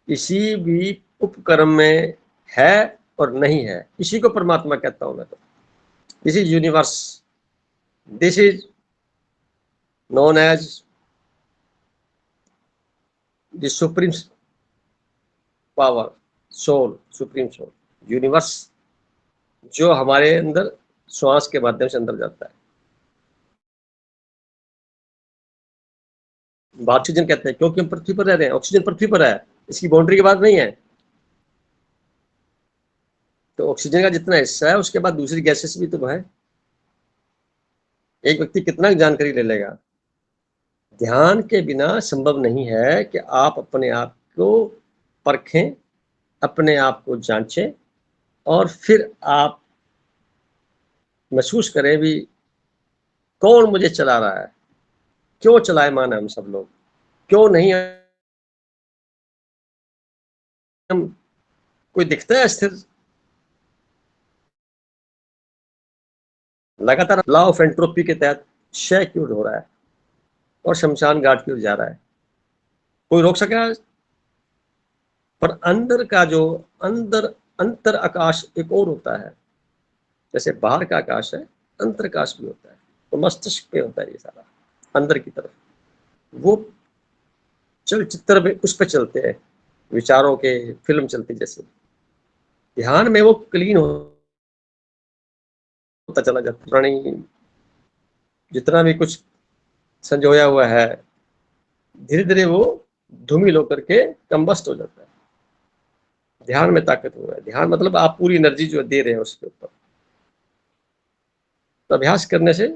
किसी भी उपक्रम में है और नहीं है, इसी को परमात्मा कहता हूं मैं। तो this is universe, this is known as the supreme power, soul, supreme soul, universe, जो हमारे अंदर श्वास के माध्यम से अंदर जाता है। ऑक्सीजन कहते हैं क्योंकि हम पृथ्वी पर रह रहे हैं, ऑक्सीजन पृथ्वी पर है, इसकी बाउंड्री के बाद नहीं है। तो ऑक्सीजन का जितना हिस्सा है उसके बाद दूसरी गैसेस भी तो है। एक व्यक्ति कितना जानकारी ले लेगा? ध्यान के बिना संभव नहीं है कि आप अपने आप को परखें, अपने आप को जांचें, और फिर आप महसूस करें भी कौन मुझे चला रहा है, क्यों चलायमान है हम सब लोग, क्यों नहीं हम, कोई दिखता है स्थिर? लगातार लॉ ऑफ एंट्रोपी के तहत क्षय क्यों हो रहा है और शमशान घाट क्यों जा रहा है? कोई रोक सके आज? पर अंदर का जो अंदर अंतर आकाश एक और होता है। जैसे बाहर का आकाश है, अंतर आकाश भी होता है। तो मस्तिष्क पे होता है ये सारा, अंदर की तरफ। वो चलचित्र में उस पर चलते हैं, विचारों के फिल्म चलती जैसे। ध्यान में वो क्लीन होता चला जाता है, पुरानी जितना भी कुछ संजोया हुआ है, धीरे धीरे वो धूमिल होकर के कंबस्ट हो जाता है। ध्यान में ताकत हुआ है। ध्यान मतलब आप पूरी एनर्जी जो दे रहे हैं उसके ऊपर। तो अभ्यास करने से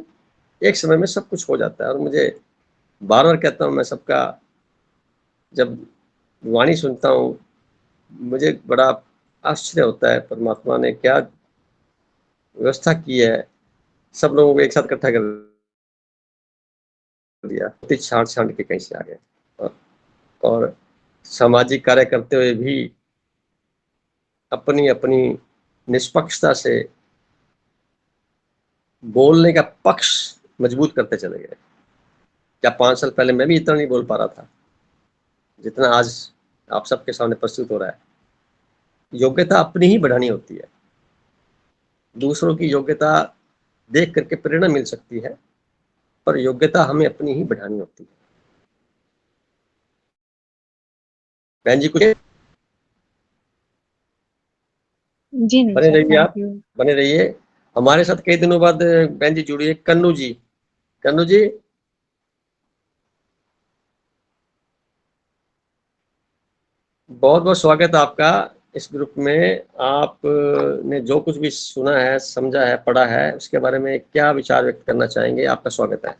एक समय में सब कुछ हो जाता है। और मुझे बार बार कहता हूँ मैं, सबका जब वाणी सुनता हूँ मुझे बड़ा आश्चर्य होता है, परमात्मा ने क्या व्यवस्था की है, सब लोगों को एक साथ इकट्ठा कर दिया। छांट छांट के कहीं से आ गए। और सामाजिक कार्य करते हुए भी अपनी अपनी निष्पक्षता से बोलने का पक्ष मजबूत करते चले गए। क्या 5 साल पहले मैं भी इतना नहीं बोल पा रहा था जितना आज आप सबके सामने प्रस्तुत हो रहा है। योग्यता अपनी ही बढ़ानी होती है। दूसरों की योग्यता देख करके प्रेरणा मिल सकती है, पर योग्यता हमें अपनी ही बढ़ानी होती है। बहन जी कुछ जी नहीं बने सर, रहिए, आप थैंक यू। बने रहिए। हमारे साथ कई दिनों बाद बहन जी जुड़ी है, कन्नू जी। कन्नू जी, बहुत बहुत स्वागत है आपका इस ग्रुप में। आप ने जो कुछ भी सुना है, समझा है, पढ़ा है, उसके बारे में क्या विचार व्यक्त करना चाहेंगे? आपका स्वागत है।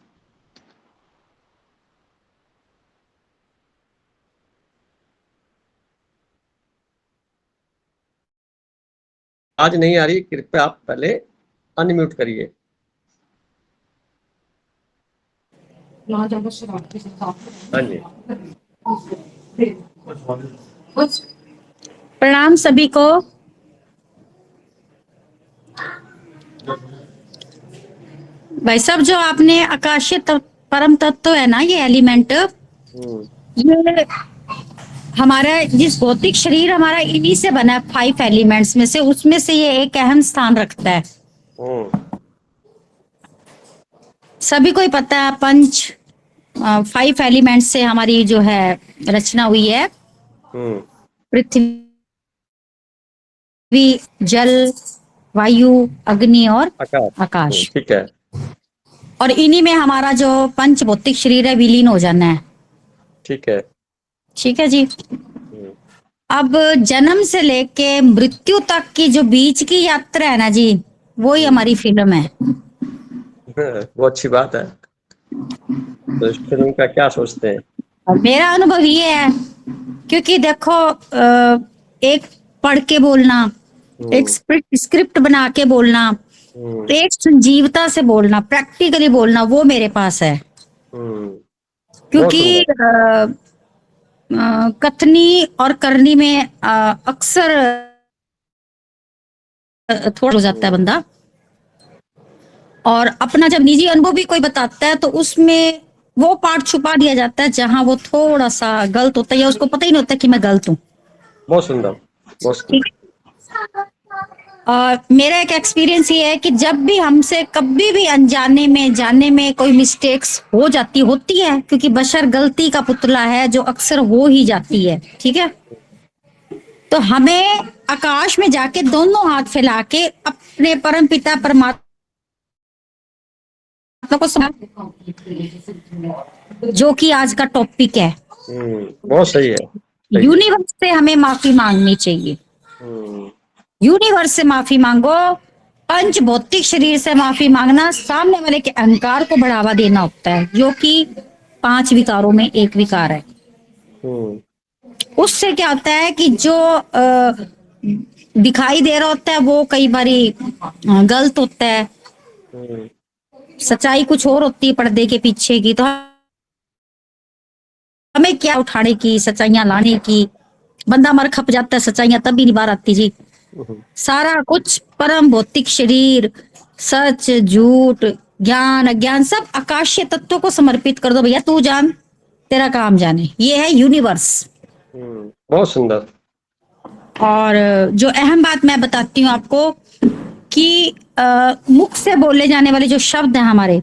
आज नहीं आ रही, कृपया आप पहले अनम्यूट करिए। हाँ जी, प्रणाम सभी को। भाई साहब, जो आपने आकाशीय परम तत्व है ना, ये एलिमेंट, ये हमारा जिस भौतिक शरीर हमारा इन्हीं से बना है, 5 एलिमेंट्स में से, उसमें से ये एक अहम स्थान रखता है। सभी को ही पता है 5 एलिमेंट्स से हमारी जो है रचना हुई है। पृथ्वी, जल, वायु, अग्नि और आकाश। ठीक है। और इन्हीं में हमारा जो पंच भौतिक शरीर है विलीन हो जाना है। ठीक है। ठीक है जी। अब जन्म से लेके मृत्यु तक की जो बीच की यात्रा है ना जी, वो ही हमारी फिल्म है। वो अच्छी बात है। तो इस फिल्म का क्या सोचते हैं? और मेरा अनुभव ये है, क्योंकि देखो एक पढ़ के बोलना, एक स्क्रिप्ट बना के बोलना, एक संजीवता से बोलना, प्रैक्टिकली बोलना, वो मेरे पास है। क्योंकि कथनी और करनी में अक्सर थोड़ा हो जाता है बंदा। और अपना जब निजी अनुभव भी कोई बताता है तो उसमें वो पार्ट छुपा दिया जाता है जहां वो थोड़ा सा गलत होता है, या उसको पता ही नहीं होता कि मैं गलत हूँ। बहुत सुंदर, बहुत सुंदर। और मेरा एक एक्सपीरियंस ये है कि जब भी हमसे कभी भी अनजाने में जाने में कोई मिस्टेक्स होती है, क्योंकि बशर गलती का पुतला है जो अक्सर हो ही जाती है। ठीक है, तो हमें आकाश में जाके दोनों हाथ फैला के अपने परम पिता परमात्मा को जो कि आज का टॉपिक है, बहुत सही है। यूनिवर्स से हमें माफी मांगनी चाहिए। यूनिवर्स से माफी मांगो, पंच भौतिक शरीर से माफी मांगना सामने वाले के अहंकार को बढ़ावा देना होता है, जो कि 5 विकारों में एक विकार है। उससे क्या होता है कि जो दिखाई दे रहा होता है वो कई बारी गलत होता है, सच्चाई कुछ और होती है पर्दे के पीछे की। तो हमें क्या उठाने की, सच्चाइयां लाने की। बंदा मर खप जाता है, सच्चाइयां तब भी नहीं बाहर आती जी। सारा कुछ परम भौतिक शरीर, सच, झूठ, ज्ञान, अज्ञान, सब आकाशीय तत्वों को समर्पित कर दो भैया। तू जान, तेरा काम जाने। ये है यूनिवर्स। बहुत सुंदर। और जो अहम बात मैं बताती हूँ आपको कि मुख से बोले जाने वाले जो शब्द हैं हमारे,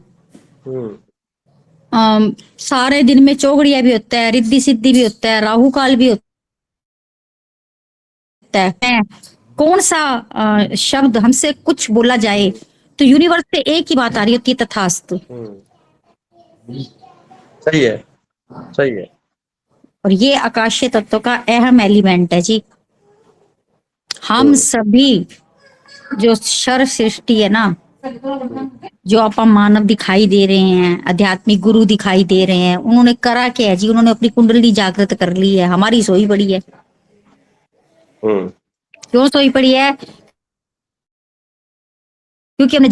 सारे दिन में चौगड़िया भी होता है, रिद्धि सिद्धि भी होता है, राहु काल भी होता है। कौन सा शब्द हमसे कुछ बोला जाए तो यूनिवर्स से एक ही बात आ रही होती है, तथास्तु। सही है, सही है। और ये आकाशीय तत्व का अहम एलिमेंट है जी। हम सभी जो शर सृष्टि है ना, जो आप मानव दिखाई दे रहे हैं, आध्यात्मिक गुरु दिखाई दे रहे हैं, उन्होंने करा क्या है जी? उन्होंने अपनी कुंडली जागृत कर ली है। हमारी सोई पड़ी है। क्यों सोई पड़ी है? क्योंकि हमने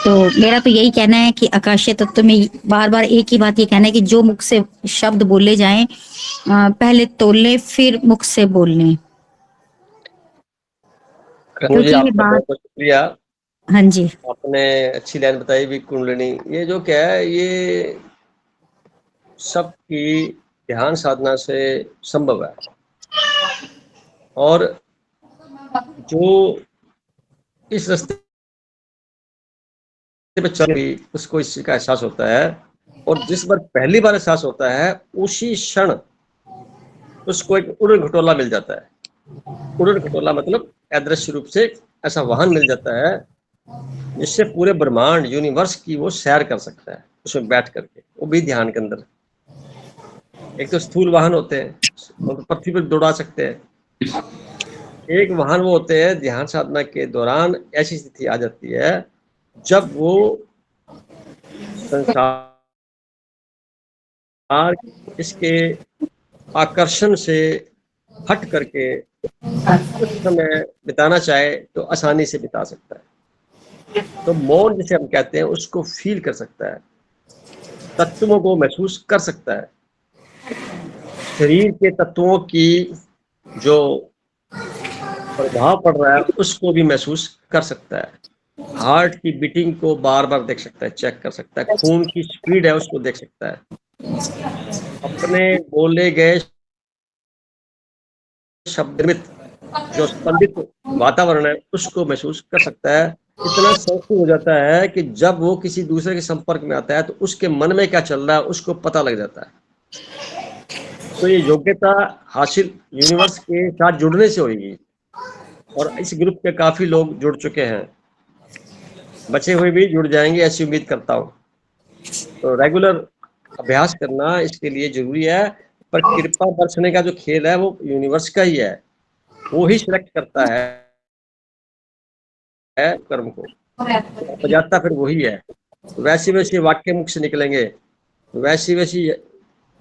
तो मेरा तो यही कहना है कि आकाशीय तत्व में बार बार एक ही बात ये कहना है कि जो मुख से शब्द बोले जाएं पहले तोलने फिर मुख से बोलने। मुझे ये आपका बात, बहुत बहुत शुक्रिया। हाँ जी, आपने अच्छी लाइन बताई भी। कुंडलिनी ये जो क्या है, ये सबकी ध्यान साधना से संभव है, और जो इस रास्ते पे चल रही उसको इस चीज का एहसास होता है, और जिस बार पहली बार एहसास होता है उसी क्षण उसको एक उड़न खटोला मिल जाता है। उड़न खटोला मतलब अदृश्य रूप से ऐसा वाहन मिल जाता है जिससे पूरे ब्रह्मांड यूनिवर्स की वो सैर कर सकता है उसमें बैठ करके, वो भी ध्यान के अंदर। एक तो स्थूल वाहन होते हैं, वो तो पृथ्वी पर दौड़ा सकते हैं। एक वाहन वो होते हैं ध्यान साधना के दौरान ऐसी स्थिति आ जाती है जब वो संसार इसके आकर्षण से हट करके कुछ समय बिताना चाहे तो आसानी से बिता सकता है। तो मौन जिसे हम कहते हैं उसको फील कर सकता है, तत्वों को महसूस कर सकता है, शरीर के तत्वों की जो प्रभाव पड़ रहा है उसको भी महसूस कर सकता है, हार्ट की बीटिंग को बार बार देख सकता है, चेक कर सकता है, खून की स्पीड है उसको देख सकता है, अपने बोले गए शब्द में जो स्पंदित वातावरण है उसको महसूस कर सकता है। इतना सेंसिटिव हो जाता है कि जब वो किसी दूसरे के संपर्क में आता है तो उसके मन में क्या चल रहा है उसको पता लग जाता है। तो ये योग्यता हासिल यूनिवर्स के साथ जुड़ने से होगी, और इस ग्रुप के काफी लोग जुड़ चुके हैं, बचे हुए भी जुड़ जाएंगे ऐसी उम्मीद करता हूँ। तो रेगुलर अभ्यास करना इसके लिए जरूरी है, पर कृपा बरसने का जो खेल है वो यूनिवर्स का ही है, वो ही सिलेक्ट करता है कर्म को, बजाता फिर वही है। वैसी वैसी वाक्य मुख से निकलेंगे, वैसी वैसी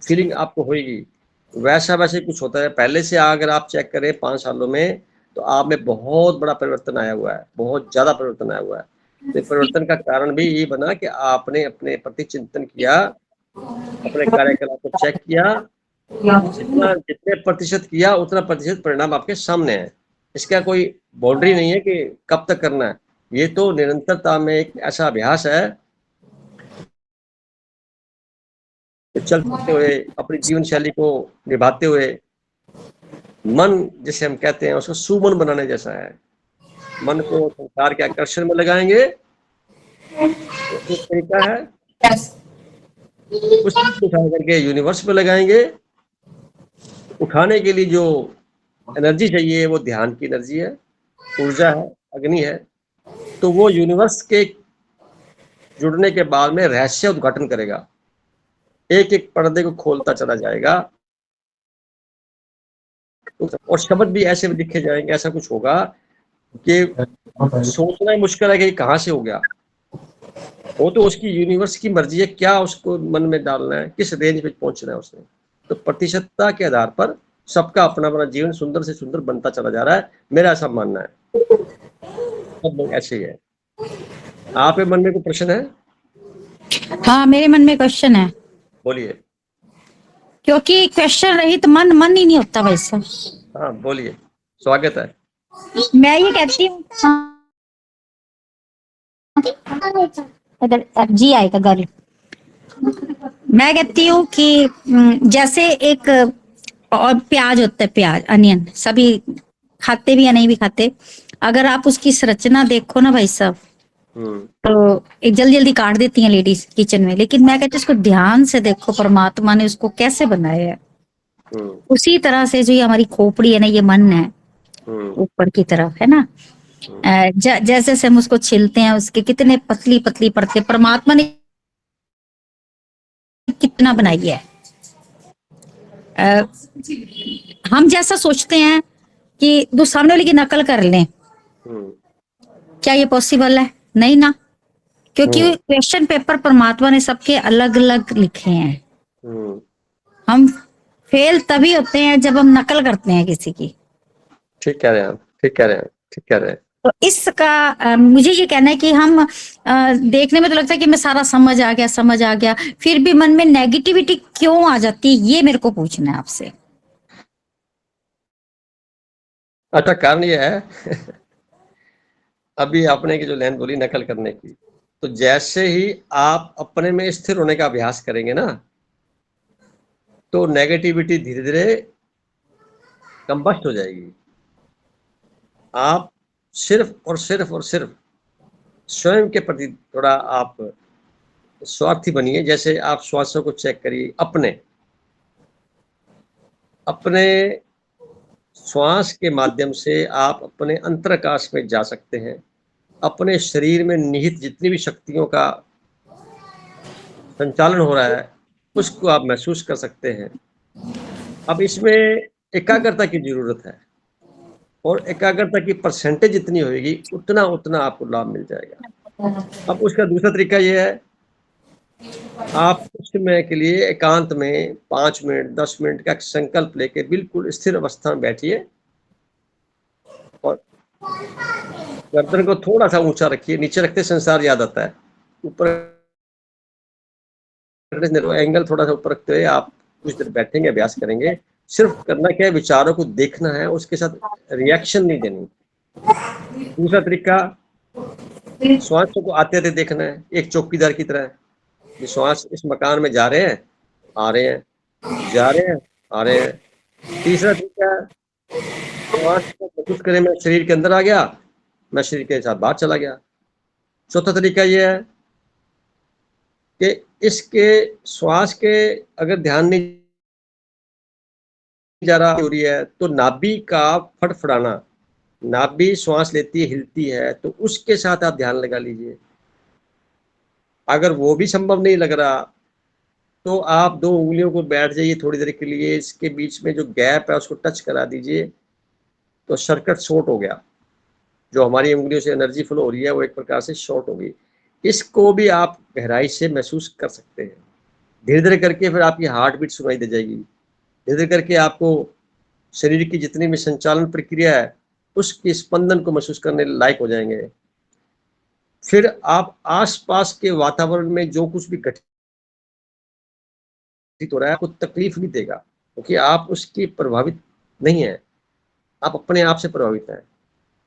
फीलिंग आपको होगी, वैसा वैसे कुछ होता है। पहले से अगर आप चेक करें 5 सालों में तो आप में बहुत बड़ा परिवर्तन आया हुआ है, बहुत ज्यादा परिवर्तन आया हुआ है। तो परिवर्तन का कारण भी ये बना कि आपने अपने प्रति चिंतन किया, अपने कार्यकलाप को चेक किया, जितने प्रतिशत किया उतना प्रतिशत परिणाम आपके सामने है। इसका कोई बाउंड्री नहीं है कि कब तक करना है, ये तो निरंतरता में एक ऐसा अभ्यास है चलते हुए अपनी जीवन शैली को निभाते हुए। मन जिसे हम कहते हैं उसको सुमन बनाने जैसा है। मन को संसार के आकर्षण में लगाएंगे तो एक तरीका है, उसको उठा करके यूनिवर्स में लगाएंगे। उठाने के लिए जो एनर्जी चाहिए वो ध्यान की एनर्जी है, ऊर्जा है, अग्नि है। तो वो यूनिवर्स के जुड़ने के बाद में रहस्य उद्घाटन करेगा, एक एक पर्दे को खोलता चला जाएगा, और शब्द भी ऐसे लिखे जाएंगे, ऐसा कुछ होगा कि सोचना ही मुश्किल है कि कहाँ से हो गया। वो तो उसकी यूनिवर्स की मर्जी है, क्या उसको मन में डालना है, किस रेंज पे पहुंचना है उसने। तो प्रतिशतता के आधार पर सबका अपना अपना जीवन सुंदर से सुंदर बनता चला जा रहा है, मेरा ऐसा मानना है। सब लोग ऐसे ही है। आपके मन में कोई प्रश्न है? हाँ मेरे मन में क्वेश्चन है, बोलिए। क्योंकि क्वेश्चन रहित मन मन ही नहीं होता भाई साहब। हाँ बोलिए, स्वागत है। मैं ये कहती हूँ, इधर जी आएगा गर्ल। मैं कहती हूँ कि जैसे एक और प्याज होता है, प्याज अनियन सभी खाते भी या नहीं भी खाते, अगर आप उसकी संरचना देखो ना भाई साहब, तो एक जल्दी जल्दी काट देती हैं लेडीज किचन में, लेकिन मैं कहती हूँ उसको ध्यान से देखो, परमात्मा ने उसको कैसे बनाया है। उसी तरह से जो ये हमारी खोपड़ी है ना, ये मन है ऊपर की तरफ है ना, जैसे जैसे हम उसको छिलते हैं उसके कितने पतली पतली परतें परमात्मा ने कितना बनाई है। हम जैसा सोचते हैं कि दो सामने वाले की नकल कर लें, क्या ये पॉसिबल है? नहीं ना, क्योंकि क्वेश्चन पेपर परमात्मा ने सबके अलग अलग लिखे हैं। हम फेल तभी होते हैं जब हम नकल करते हैं किसी की। ठीक कह रहे हैं आप, ठीक कह रहे हैं, ठीक कह रहे हैं। तो इसका मुझे ये कहना है कि हम देखने में तो लगता है कि मैं सारा समझ आ गया, फिर भी मन में नेगेटिविटी क्यों आ जाती है, ये मेरे को पूछना है आपसे। अच्छा, कारण ये है अभी आपने की जो लाइन बोली नकल करने की, तो जैसे ही आप अपने में स्थिर होने का अभ्यास करेंगे ना, तो नेगेटिविटी धीरे धीरे कंबस्ट हो जाएगी। आप सिर्फ और सिर्फ स्वयं के प्रति थोड़ा आप स्वार्थी बनिए। जैसे आप श्वासों को चेक करिए, अपने श्वास के माध्यम से आप अपने अंतराकाश में जा सकते हैं। अपने शरीर में निहित जितनी भी शक्तियों का संचालन हो रहा है उसको आप महसूस कर सकते हैं। अब इसमें एकाग्रता की जरूरत है, और एकाग्रता की परसेंटेज जितनी होगी उतना आपको लाभ मिल जाएगा। अब उसका दूसरा तरीका ये है, आप कुछ समय के लिए एकांत में 5 मिनट 10 मिनट का संकल्प लेके बिल्कुल स्थिर अवस्था में बैठिए और गर्दन को थोड़ा सा ऊंचा रखिए। नीचे रखते संसार याद आता है, ऊपर एंगल थोड़ा सा ऊपर रखते हुए आप कुछ देर बैठेंगे, अभ्यास करेंगे। सिर्फ करना क्या है, विचारों को देखना है, उसके साथ रिएक्शन नहीं देनी। दूसरा तरीका, श्वास को आते आते देखना है, एक चौकीदार की तरह। ये श्वास इस मकान में जा रहे हैं, आ रहे हैं, जा रहे हैं, आ रहे हैं। तीसरा तरीका, श्वास को महसूस करें, मैं शरीर के अंदर आ गया, मैं शरीर के साथ बाहर चला गया। चौथा तरीका यह है कि इसके श्वास के अगर ध्यान नहीं जा रहा हो रही है तो नाभि का फड़फड़ाना, नाभि श्वास लेती है, हिलती है, तो उसके साथ आप ध्यान लगा लीजिए। अगर वो भी संभव नहीं लग रहा तो आप 2 उंगलियों को बैठ जाइए थोड़ी देर के लिए, इसके बीच में जो गैप है उसको टच करा दीजिए, तो सर्किट शॉर्ट हो गया। जो हमारी उंगलियों से एनर्जी फ्लो हो रही है वो एक प्रकार से शॉर्ट हो गई। इसको भी आप गहराई से महसूस कर सकते हैं। धीरे धीरे करके फिर आपकी हार्ट बीट सुनाई दे जाएगी। धीरे धीरे करके आपको शरीर की जितनी भी संचालन प्रक्रिया है उसकी स्पंदन को महसूस करने लायक हो जाएंगे। फिर आप आसपास के वातावरण में जो कुछ भी घटित हो रहा है आपको तकलीफ नहीं देगा, क्योंकि आप उसकी प्रभावित नहीं है, आप अपने आप से प्रभावित हैं।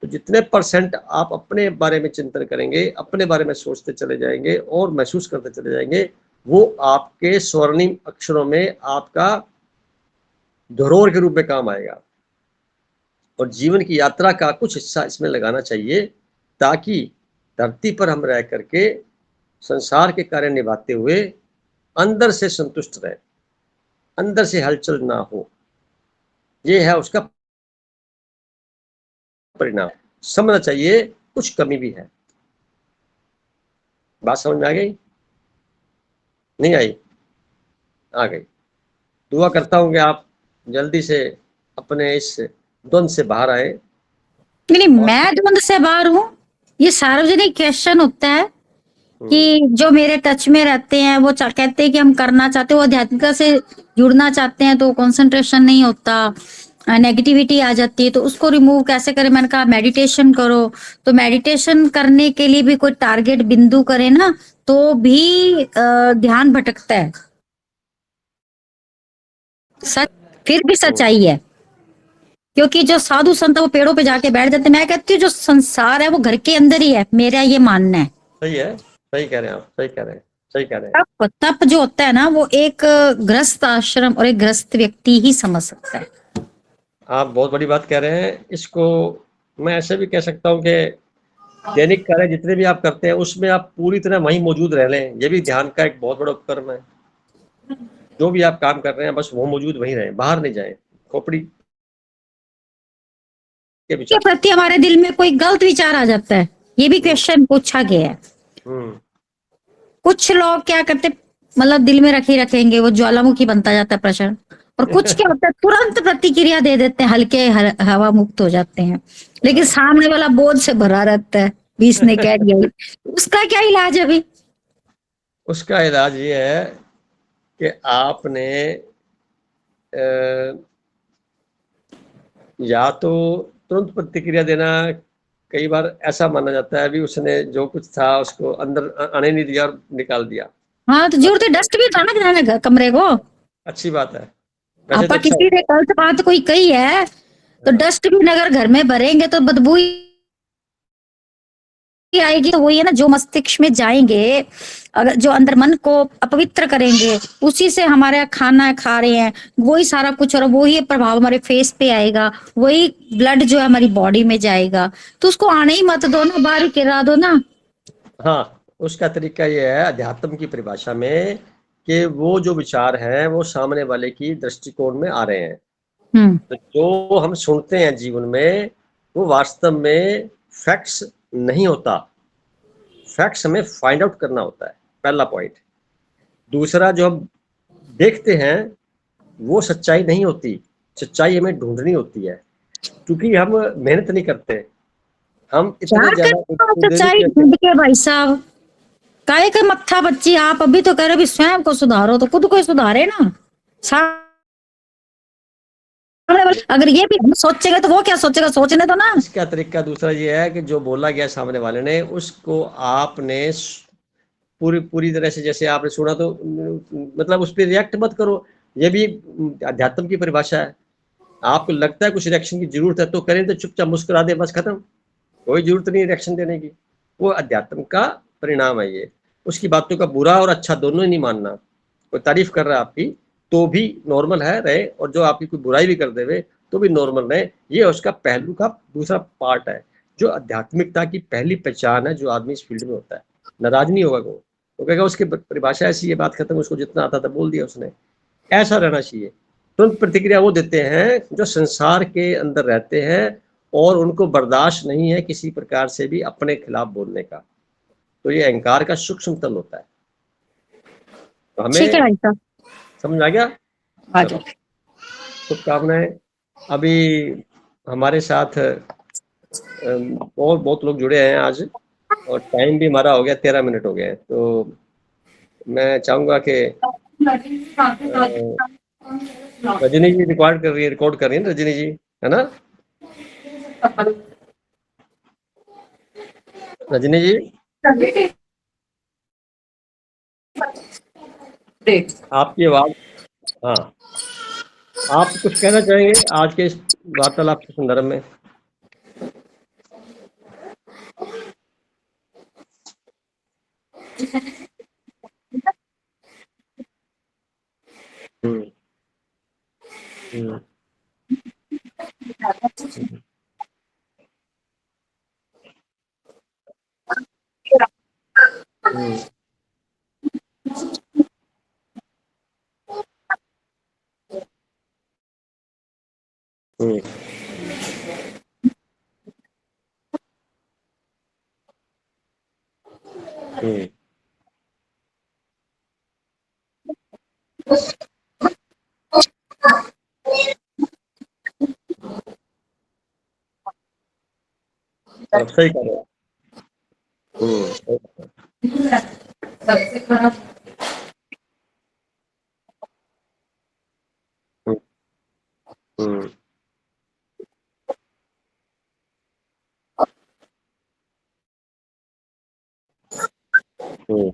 तो जितने % आप अपने बारे में चिंतन करेंगे, अपने बारे में सोचते चले जाएंगे और महसूस करते चले जाएंगे, वो आपके स्वर्णिम अक्षरों में आपका धरोहर के रूप में काम आएगा। और जीवन की यात्रा का कुछ हिस्सा इसमें लगाना चाहिए, ताकि धरती पर हम रह करके संसार के कार्य निभाते हुए अंदर से संतुष्ट रहे, अंदर से हलचल ना हो। ये है उसका परिणाम। समझना चाहिए कुछ कमी भी है। बात समझ में आ गई? नहीं आई? आ गई। दुआ करता हूं कि आप जल्दी से अपने इस द्वंद से बाहर आए। नहीं, मैं द्वंद से बाहर हूँ। ये सार्वजनिक क्वेश्चन होता है कि जो मेरे टच में रहते हैं वो कहते हैं कि हम करना चाहते हैं, वो आध्यात्मिकता से जुड़ना चाहते हैं, तो कंसंट्रेशन नहीं होता, नेगेटिविटी आ जाती है, तो उसको रिमूव कैसे करें। मैंने कहा मेडिटेशन करो। तो मेडिटेशन करने के लिए भी कोई टारगेट बिंदु करे ना, तो भी ध्यान भटकता है। सच, फिर भी सच्चाई है, क्योंकि जो साधु संत वो पेड़ों पे जाके बैठ जाते हैं। मैं कहती हूँ जो संसार है वो घर के अंदर ही है, मेरा ये मानना है। सही है, सही कह रहे हैं आप, सही कह रहे हैं, सही कह रहे हैं। तप जो होता है ना, वो एक गृहस्थ आश्रम और एक गृहस्थ व्यक्ति ही समझ सकता है। आप बहुत बड़ी बात कह रहे हैं। इसको मैं ऐसे भी कह सकता हूँ कि दैनिक कार्य जितने भी आप करते हैं उसमें आप पूरी तरह वहीं मौजूद रह लें। ये भी ध्यान का एक बहुत बड़ा उपकरण है। जो भी आप काम कर रहे हैं बस वो मौजूद वहीं रहें, बाहर नहीं जाएं। खोपड़ी के प्रति हमारे दिल में कोई गलत विचार आ जाता है, ये भी क्वेश्चन पूछा गया है। कुछ लोग क्या करते, मतलब दिल में रखेंगे, वो ज्वालामुखी बनता जाता है प्रश्न। और कुछ क्या होता है, तुरंत प्रतिक्रिया दे देते हैं, हल्के हवा मुक्त हो जाते हैं, लेकिन सामने वाला बोझ से भरा रहता है, बीस ने कह दिया। उसका क्या इलाज है अभी? उसका इलाज ये है कि आपने या तो तुरंत प्रतिक्रिया देना कई बार ऐसा माना जाता है अभी उसने जो कुछ था उसको अंदर आने नहीं दिया और निकाल दिया। हाँ तो जरूरत है, डस्ट भी था ना जाने कमरे को। अच्छी बात है, वैसे तो आपा अच्छा किसी ने गलत बात कोई कही है तो हाँ, डस्ट भी अगर घर में भरेंगे तो बदबू ही आएगी। तो वही है ना, जो मस्तिष्क में जाएंगे, अगर जो अंदर मन को अपवित्र करेंगे, उसी से हमारे खाना खा रहे हैं वही सारा कुछ, और वही प्रभाव हमारे फेस पे आएगा, वही ब्लड जो है हमारी बॉडी में जाएगा। तो उसको आने ही मत दो ना, बाहर ही गिरा दो ना। हाँ, उसका तरीका ये है अध्यात्म की परिभाषा में कि वो जो विचार हैं वो सामने वाले की दृष्टिकोण में आ रहे हैं। हम्म। तो जो हम सुनते हैं जीवन में वो वास्तव में फैक्ट्स नहीं होता, फैक्ट्स हमें फाइंड आउट करना होता है, पहला पॉइंट। दूसरा, जो हम देखते हैं वो सच्चाई नहीं होती, सच्चाई हमें ढूंढनी होती है, क्योंकि हम मेहनत नहीं करते, हम क्या इतने ज्यादा करना उद्वेलित सच्चाई रहते हैं। ढूंढ के भाई साहब, काहे का मत्था बच्ची, आप अभी तो कह रहे भी स्वयं को सुधारो, तो खुद को ही सुधारे ना। सामने वाले अगर ये भी हम सोचेगा तो वो क्या सोचेगा, सोचने दो ना। इसका तरीका दूसरा ये है कि जो बोला गया सामने वाले ने उसको आपने पूरी पूरी तरह से, जैसे आपने सुना तो मतलब उस पर रिएक्ट मत करो। ये भी अध्यात्म की परिभाषा है। आपको लगता है कुछ रिएक्शन की जरूरत है तो करें, तो चुपचाप मुस्कुरा दे, बस खत्म। कोई जरूरत नहीं रिएक्शन देने की। वो अध्यात्म का परिणाम है ये। उसकी बातों का बुरा और अच्छा दोनों ही नहीं मानना। कोई तारीफ कर रहा है आपकी तो भी नॉर्मल है रहे, और जो आपकी कोई बुराई भी कर देवे तो भी नॉर्मल रहे। ये उसका पहलू का दूसरा पार्ट है, जो आध्यात्मिकता की पहली पहचान है। जो आदमी इस फील्ड में होता है नाराज नहीं होगा, वो कहेगा उसकी परिभाषा ऐसी है, बात खत्म, उसको जितना आता था बोल दिया उसने। ऐसा रहना चाहिए। तुरंत प्रतिक्रिया वो देते हैं जो संसार के अंदर रहते हैं और उनको बर्दाश्त नहीं है किसी प्रकार से भी अपने खिलाफ बोलने का। तो ये अहंकार का सूक्ष्म तल होता है। तो ठीक है हमें भाई साहब, समझ आ गया। आ चलो, जाओ। शुभकामनाएं। अभी हमारे साथ और बहुत लोग जुड़े हैं आज, और टाइम भी हमारा हो गया, 13 मिनट हो गए हैं। तो मैं चाहूंगा कि रजनी जी रिकॉर्ड कर रही है रजनी जी, है ना? रजनी जी, आपकी आवाज, हाँ, आप कुछ कहना चाहेंगे आज के इस वार्तालाप के संदर्भ में? हम्म, हम्म, हम्म, हम्म, हम्म, आप सही कह रहे हो। सही कह रहे हो। हम्म, हम्म,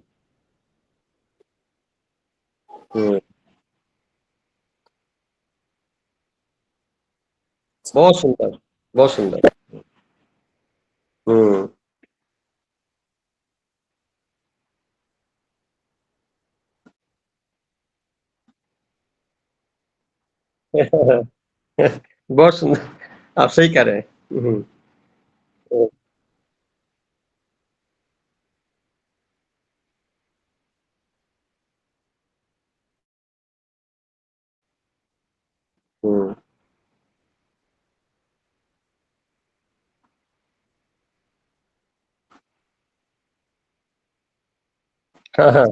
हम्म, बहुत सुंदर, बहुत सुंदर। हम्म। बहुत सुंदर, आप सही कह रहे हैं। हम्म। हाँ, हाँ,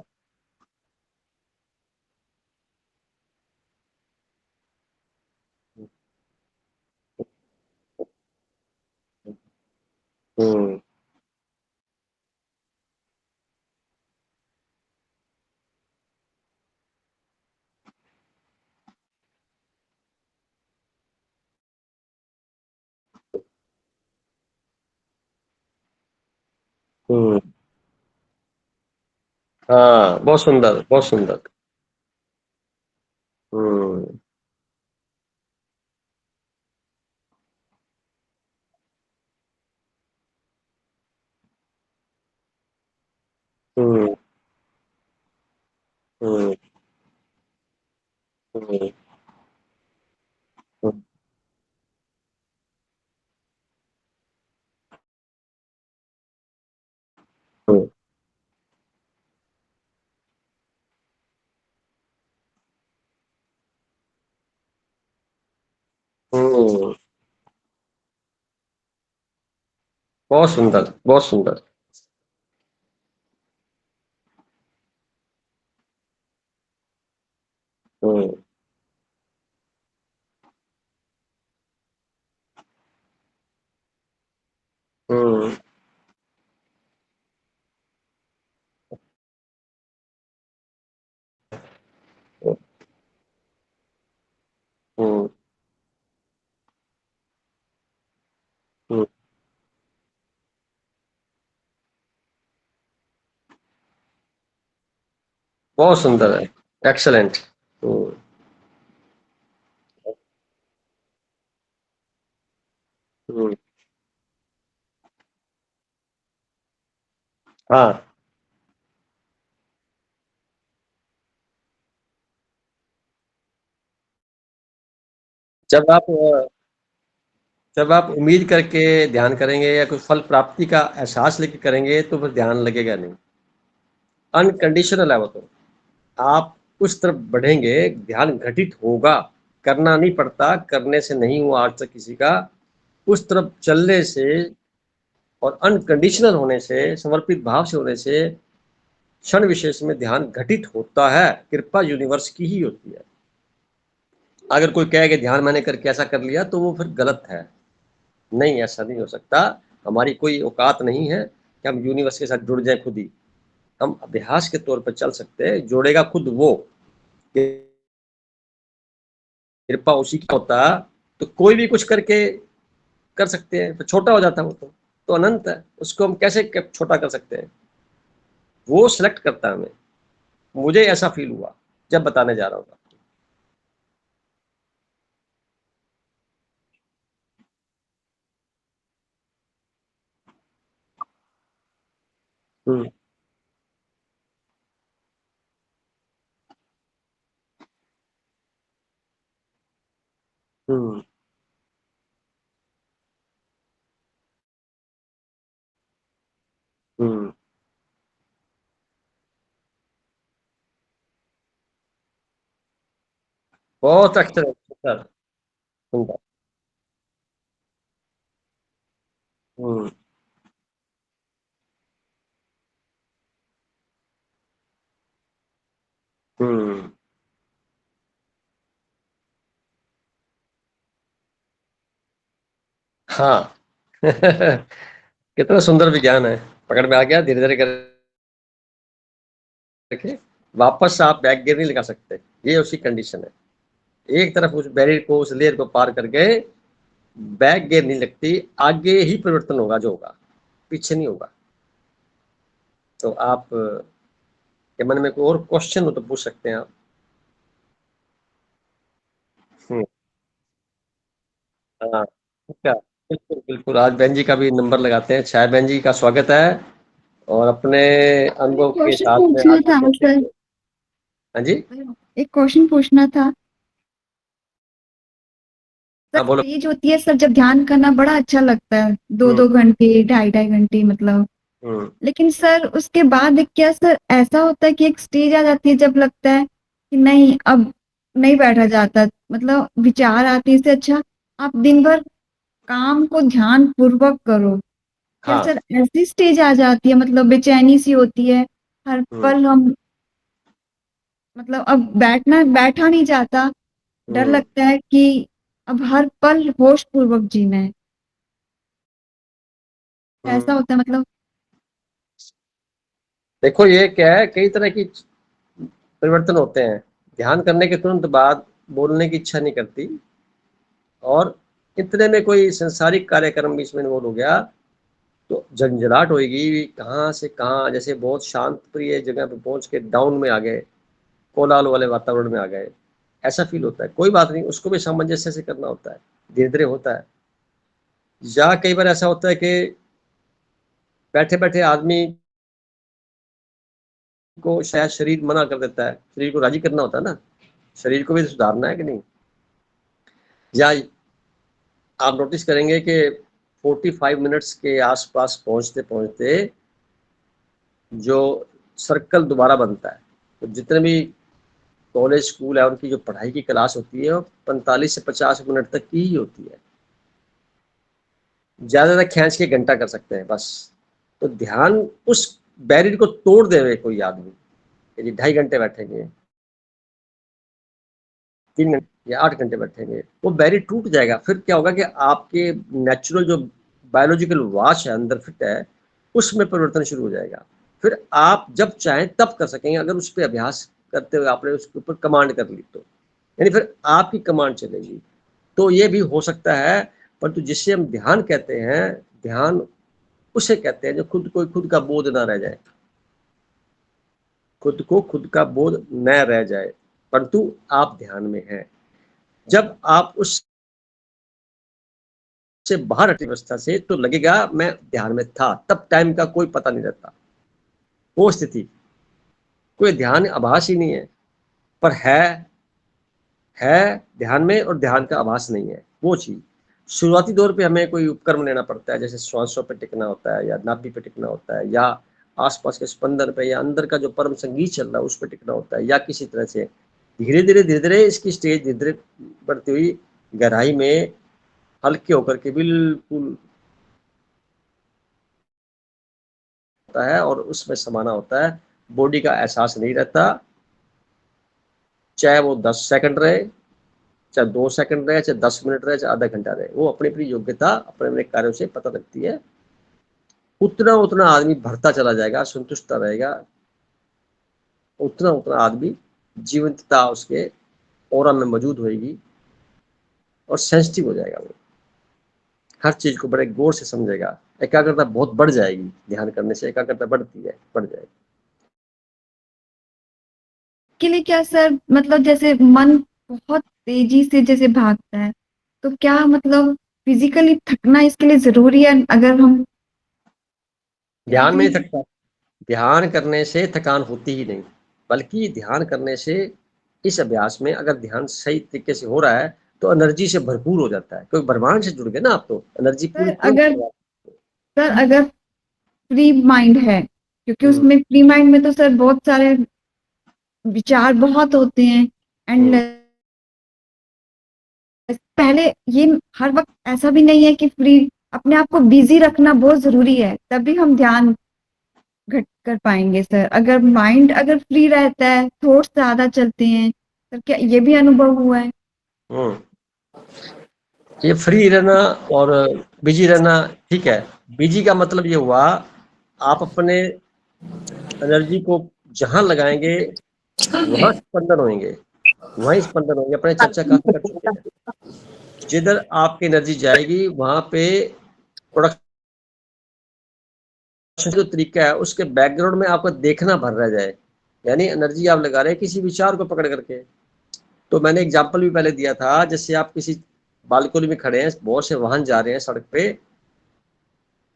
हम्म। हम्म। हाँ, बहुत सुंदर, बहुत सुंदर। हम्म। हम्म। हम्म। हम्म। हम्म। हम्म। बहुत सुंदर, बहुत सुंदर। हम्म। हम्म। हम्म। हम्म। बहुत सुंदर है। एक्सेलेंट। हम्म। हम्म। हाँ, जब आप जब आप उम्मीद करके ध्यान करेंगे या कोई फल प्राप्ति का एहसास लेके करेंगे तो फिर ध्यान लगेगा नहीं। अनकंडीशनल है वो तो। आप उस तरफ बढ़ेंगे, ध्यान घटित होगा। करना नहीं पड़ता, करने से नहीं हुआ आज तक किसी का। उस तरफ चलने से और अनकंडीशनल होने से, समर्पित भाव से होने से क्षण विशेष में ध्यान घटित होता है। कृपा यूनिवर्स की ही होती है। अगर कोई कहे कि ध्यान मैंने करके ऐसा कर लिया तो वो फिर गलत है। नहीं, ऐसा नहीं हो सकता। हमारी कोई औकात नहीं है कि हम यूनिवर्स के साथ जुड़ जाएं खुद ही। हम अभ्यास के तौर पर चल सकते हैं, जोड़ेगा खुद वो। कृपा उसी का होता तो कोई भी कुछ करके कर सकते हैं, तो छोटा हो जाता है वो तो अनंत है, उसको हम कैसे छोटा कर सकते हैं। वो सिलेक्ट करता है हमें। मुझे ऐसा फील हुआ जब बताने जा रहा हूँ। हम्म। हम्म। हम्म। बहुत अच्छा सर। सुंदर। हम्म। हम्म। हाँ। कितना सुंदर विज्ञान है। पकड़ में आ गया, धीरे धीरे करके वापस आप बैक गियर नहीं लगा सकते। ये उसकी कंडीशन है। एक तरफ उस बैरियर को, उस लेयर को पार करके बैक गियर नहीं लगती। आगे ही परिवर्तन होगा जो होगा, पीछे नहीं होगा। तो आप के मन में कोई और क्वेश्चन हो तो पूछ सकते हैं आप। हम्म। हाँ, अच्छा। बिल्कुल बिल्कुल, आज बहन जी का भी नंबर लगाते हैं। छाया बहन जी का स्वागत है, और अपने सर, एक अनुभव के क्वेश्चन साथ में पूछना आगे था बढ़ते सर। हैं। हाँ जी। एक क्वेश्चन पूछना था सर। हाँ, बोलो। स्टेज होती है सर, जब ध्यान करना बड़ा अच्छा लगता है, दो हम्म। दो घंटे, ढाई ढाई घंटे मतलब। हम्म। लेकिन सर उसके बाद क्या सर ऐसा होता है कि एक स्टेज आ जाती है जब लगता है कि नहीं, अब नहीं बैठा जाता, मतलब विचार आते हैं, इससे अच्छा आप दिन भर काम को ध्यान पूर्वक करो। क्या हाँ। सर ऐसी स्टेज आ जाती है, मतलब बेचैनी सी होती है हर हम्म। पल हम, मतलब अब बैठा नहीं जाता, डर हम्म। लगता है कि अब हर पल होश पूर्वक जीना है। ऐसा हम्म। होता है मतलब। देखो, ये क्या है, कई तरह की परिवर्तन होते हैं। ध्यान करने के तुरंत बाद बोलने की इच्छा नहीं करती, और इतने में कोई संसारिक कार्यक्रम बीच में इन्वॉल्व हो गया तो झंझलाहट होगी कहाँ से कहाँ, जैसे बहुत शांत प्रिय जगह पे पहुंच के डाउन में आ गए, कोलाहल वाले वातावरण में आ गए, ऐसा फील होता है। कोई बात नहीं, उसको भी सामंजस्य से करना होता है, धीरे धीरे होता है। या कई बार ऐसा होता है कि बैठे बैठे आदमी को शायद शरीर मना कर देता है, शरीर को राजी करना होता है ना, शरीर को भी सुधारना है कि नहीं। या आप नोटिस करेंगे कि 45 मिनट्स के आसपास पहुंचते पहुंचते जो सर्कल दोबारा बनता है, तो जितने भी कॉलेज स्कूल है उनकी जो पढ़ाई की क्लास होती है वो 45 से 50 मिनट तक की ही होती है, ज्यादा खींच के घंटा कर सकते हैं बस। तो ध्यान उस बैरियर को तोड़ देवे कोई आदमी, यदि 2.5 घंटे बैठेंगे, 3 घंटे या 8 घंटे बैठेंगे, वो बैरियर टूट जाएगा। फिर क्या होगा कि आपके नेचुरल जो बायोलॉजिकल वॉच है अंदर फिट है, उसमें परिवर्तन शुरू हो जाएगा। फिर आप जब चाहें तब कर सकेंगे, अगर उस पर अभ्यास करते हुए आपने उसके ऊपर कमांड कर ली तो, यानी फिर आपकी कमांड चलेगी। तो ये भी हो सकता है, परंतु जिससे हम ध्यान कहते हैं, ध्यान उसे कहते हैं जो खुद का बोध ना रह जाए, खुद का बोध न रह जाए, परंतु आप ध्यान में हैं। जब आप उस से बाहर हटी अवस्था से, तो लगेगा मैं ध्यान में था, तब टाइम का कोई पता नहीं रहता। वो स्थिति कोई ध्यान आभास ही नहीं है, पर है ध्यान में और ध्यान का आभास नहीं है। वो चीज शुरुआती दौर पे हमें कोई उपकरण लेना पड़ता है, जैसे श्वासों पे टिकना होता है, या नाभि पे टिकना होता है, या आसपास के स्पंदन पे, या अंदर का जो परम संगीत चल रहा है उस पे टिकना होता है, या किसी तरह से धीरे धीरे इसकी स्टेज धीरे धीरे बढ़ती हुई गहराई में हल्के होकर के बिल्कुल होता है, और उसमें समाना होता है। बॉडी का एहसास नहीं रहता, चाहे वो 10 सेकंड रहे, चाहे 2 सेकंड रहे, चाहे 10 मिनट रहे, चाहे आधा घंटा रहे, वो अपनी अपनी योग्यता अपने अपने कार्यों से पता लगती है। उतना आदमी भरता चला जाएगा, संतुष्ट रहेगा, उतना आदमी जीवंतता उसके ऑरा में मौजूद होगी और सेंसिटिव हो जाएगा। वो हर चीज को बड़े गौर से समझेगा, एकाग्रता बहुत बढ़ जाएगी। ध्यान करने से एकाग्रता बढ़ जाएगी। के लिए क्या सर, मतलब जैसे मन बहुत तेजी से जैसे भागता है, तो क्या मतलब फिजिकली थकना इसके लिए जरूरी है? अगर हम ध्यान में थकता, ध्यान करने से थकान होती ही नहीं, बल्कि ध्यान करने से, इस अभ्यास में अगर ध्यान सही तरीके से हो रहा है तो एनर्जी से भरपूर हो जाता है, क्योंकि ब्रह्मांड से जुड़ गए ना आप, तो एनर्जी पूरी अगर फ्री माइंड है, क्योंकि उसमें फ्री माइंड में तो सर बहुत सारे विचार बहुत होते हैं, एंड पहले ये हर वक्त ऐसा भी नहीं है कि फ्री, अपने आप को बिजी रखना बहुत जरूरी है, तभी हम ध्यान घट कर पाएंगे सर। अगर माइंड अगर फ्री रहता है, थॉट्स ज्यादा चलते हैं सर, क्या ये भी अनुभव हुआ है? ये फ्री रहना और बिजी रहना, ठीक है। बिजी का मतलब ये हुआ, आप अपने एनर्जी को जहां लगाएंगे वहां स्पंदन होंगे, वहीं स्पंदन होंगे। अपने चर्चा काफी कर चुके हैं, जिधर आपकी एनर्जी जाएगी वहां पे प्रोडक्शन जो तरीका है उसके बैकग्राउंड में आपको देखना भर रह जाए, यानी एनर्जी आप लगा रहे हैं किसी विचार को पकड़ करके। तो मैंने एग्जांपल भी पहले दिया था, जैसे आप किसी बालकनी में खड़े हैं, बहुत से वाहन जा रहे हैं सड़क पे,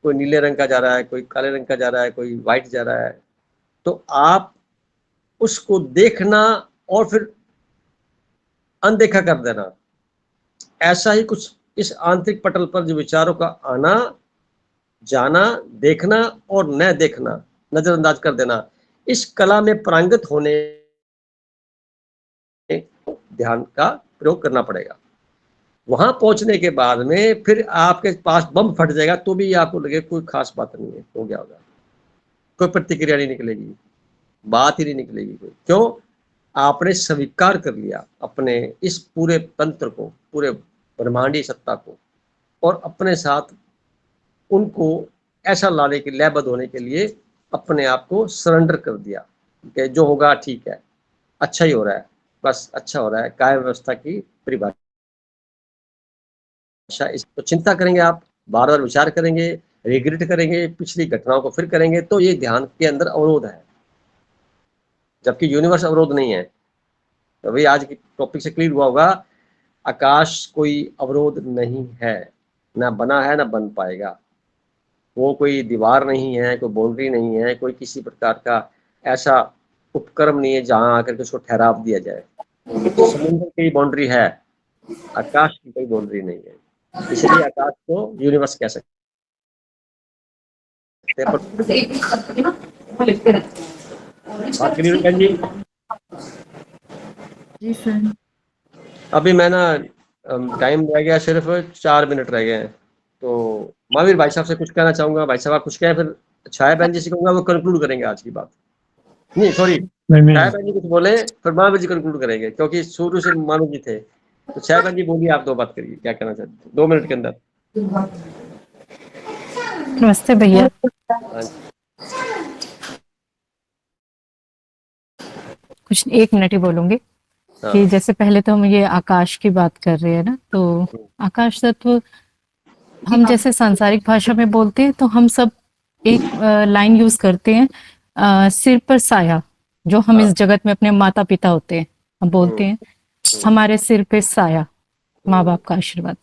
कोई नीले रंग का जा रहा है, कोई काले रंग का जा रहा है, कोई व्हाइट जा रहा है, तो आप उसको देखना और फिर अनदेखा कर देना, ऐसा ही कुछ इस आंतरिक पटल पर जो विचारों का आना जाना, देखना और न देखना, नजरअंदाज कर देना, इस कला में पारंगत होने ध्यान का प्रयोग करना पड़ेगा। वहां पहुंचने के बाद में फिर आपके पास बम फट जाएगा तो भी आपको लगे कोई खास बात नहीं है, हो गया होगा, कोई प्रतिक्रिया नहीं निकलेगी, बात ही नहीं निकलेगी कोई। क्यों? आपने स्वीकार कर लिया अपने इस पूरे तंत्र को, पूरे ब्रह्मांडीय सत्ता को, और अपने साथ उनको ऐसा लाने के, लयबद्ध होने के लिए अपने आप को सरेंडर कर दिया कि जो होगा ठीक है, अच्छा ही हो रहा है, बस अच्छा हो रहा है। कायम व्यवस्था की परिभाषा। इस तो चिंता करेंगे आप, बार बार विचार करेंगे, रिग्रेट करेंगे, पिछली घटनाओं को फिर करेंगे, तो ये ध्यान के अंदर अवरोध है, जबकि यूनिवर्स अवरोध नहीं है। तो भाई आज की टॉपिक से क्लियर हुआ होगा, आकाश कोई अवरोध नहीं है, ना बना है ना बन पाएगा। वो कोई दीवार नहीं है, कोई बाउंड्री नहीं है, कोई किसी प्रकार का ऐसा उपक्रम नहीं है जहां आकर के उसको ठहराव दिया जाए। समुद्र की बाउंड्री है, आकाश की कोई बाउंड्री नहीं है, इसलिए आकाश को यूनिवर्स कह सकते हैं। बात करिए बहन जी। जी सर। अभी मैं ना टाइम रह गया, सिर्फ 4 मिनट रह गए हैं, तो महावीर भाई साहब से कुछ कहना चाहूंगा। भाई साहब आप कुछ कहें, फिर छाया बहन जी से कहूंगा, वो कंक्लूड करेंगे आज की बात। नहीं सॉरी, छाया बहन जी कुछ बोले, फिर महावीर जी कंक्लूड करेंगे, क्योंकि शुरू से मानव जी थे। तो छाया बहन जी बोलिए, आप 2 बात करिए, क्या कहना चाहते हैं 2 मिनट के अंदर। नमस्ते भैया। हाँ, कुछ 1 मिनट ही बोलूंगी हाँ, कि जैसे पहले तो हम ये आकाश की बात कर रहे हैं ना, तो आकाश तत्व हम जैसे सांसारिक भाषा में बोलते हैं तो हम सब एक लाइन यूज करते हैं, सिर पर साया। जो हम इस जगत में अपने माता पिता होते हैं, हम बोलते हैं हमारे सिर पे साया, माँ बाप का आशीर्वाद।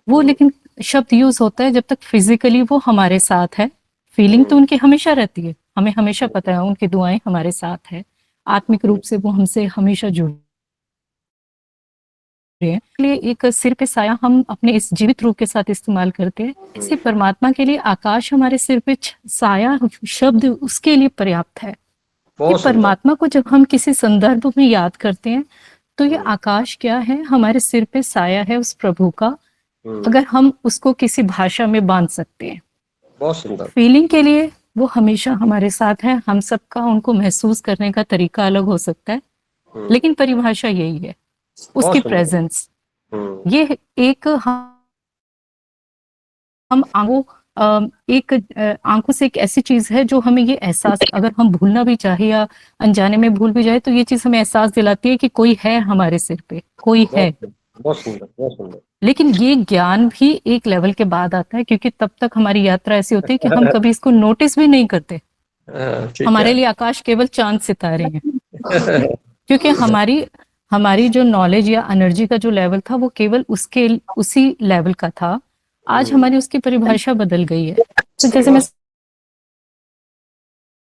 वो लेकिन शब्द यूज होता है जब तक फिजिकली वो हमारे साथ है। फीलिंग तो उनकी हमेशा रहती है, हमें हमेशा पता है उनकी दुआएं हमारे साथ है, आत्मिक रूप से वो हमसे हमेशा जुड़े हैं। इसलिए एक सिर पे साया हम अपने इस जीवित रूप के साथ इस्तेमाल करते हैं। इसी परमात्मा के लिए आकाश हमारे सिर पे साया शब्द उसके लिए पर्याप्त है। ये परमात्मा को जब हम किसी संदर्भ में याद करते हैं तो ये आकाश क्या है, हमारे सिर पे साया है उस प्रभु का, अगर हम उसको किसी भाषा में बांध सकते हैं। बहुत सुंदर। फीलिंग के लिए वो हमेशा हमारे साथ है। हम सबका उनको महसूस करने का तरीका अलग हो सकता है, लेकिन परिभाषा यही है, उसकी प्रेजेंस। ये एक हम आंखों से एक ऐसी चीज है जो हमें ये एहसास, अगर हम भूलना भी चाहे या अनजाने में भूल भी जाए, तो ये चीज हमें एहसास दिलाती है कि कोई है हमारे सिर पे, कोई है। बहुत सुंदर, बहुत सुंदर। लेकिन ये ज्ञान भी एक लेवल के बाद आता है, क्योंकि तब तक हमारी यात्रा ऐसी होती है कि हम कभी इसको नोटिस भी नहीं करते। हमारे लिए आकाश केवल चांद सितारे हैं, क्योंकि हमारी जो नॉलेज या एनर्जी का जो लेवल था वो केवल उसी लेवल का था। आज हमारी उसकी परिभाषा बदल गई है। तो जैसे मैं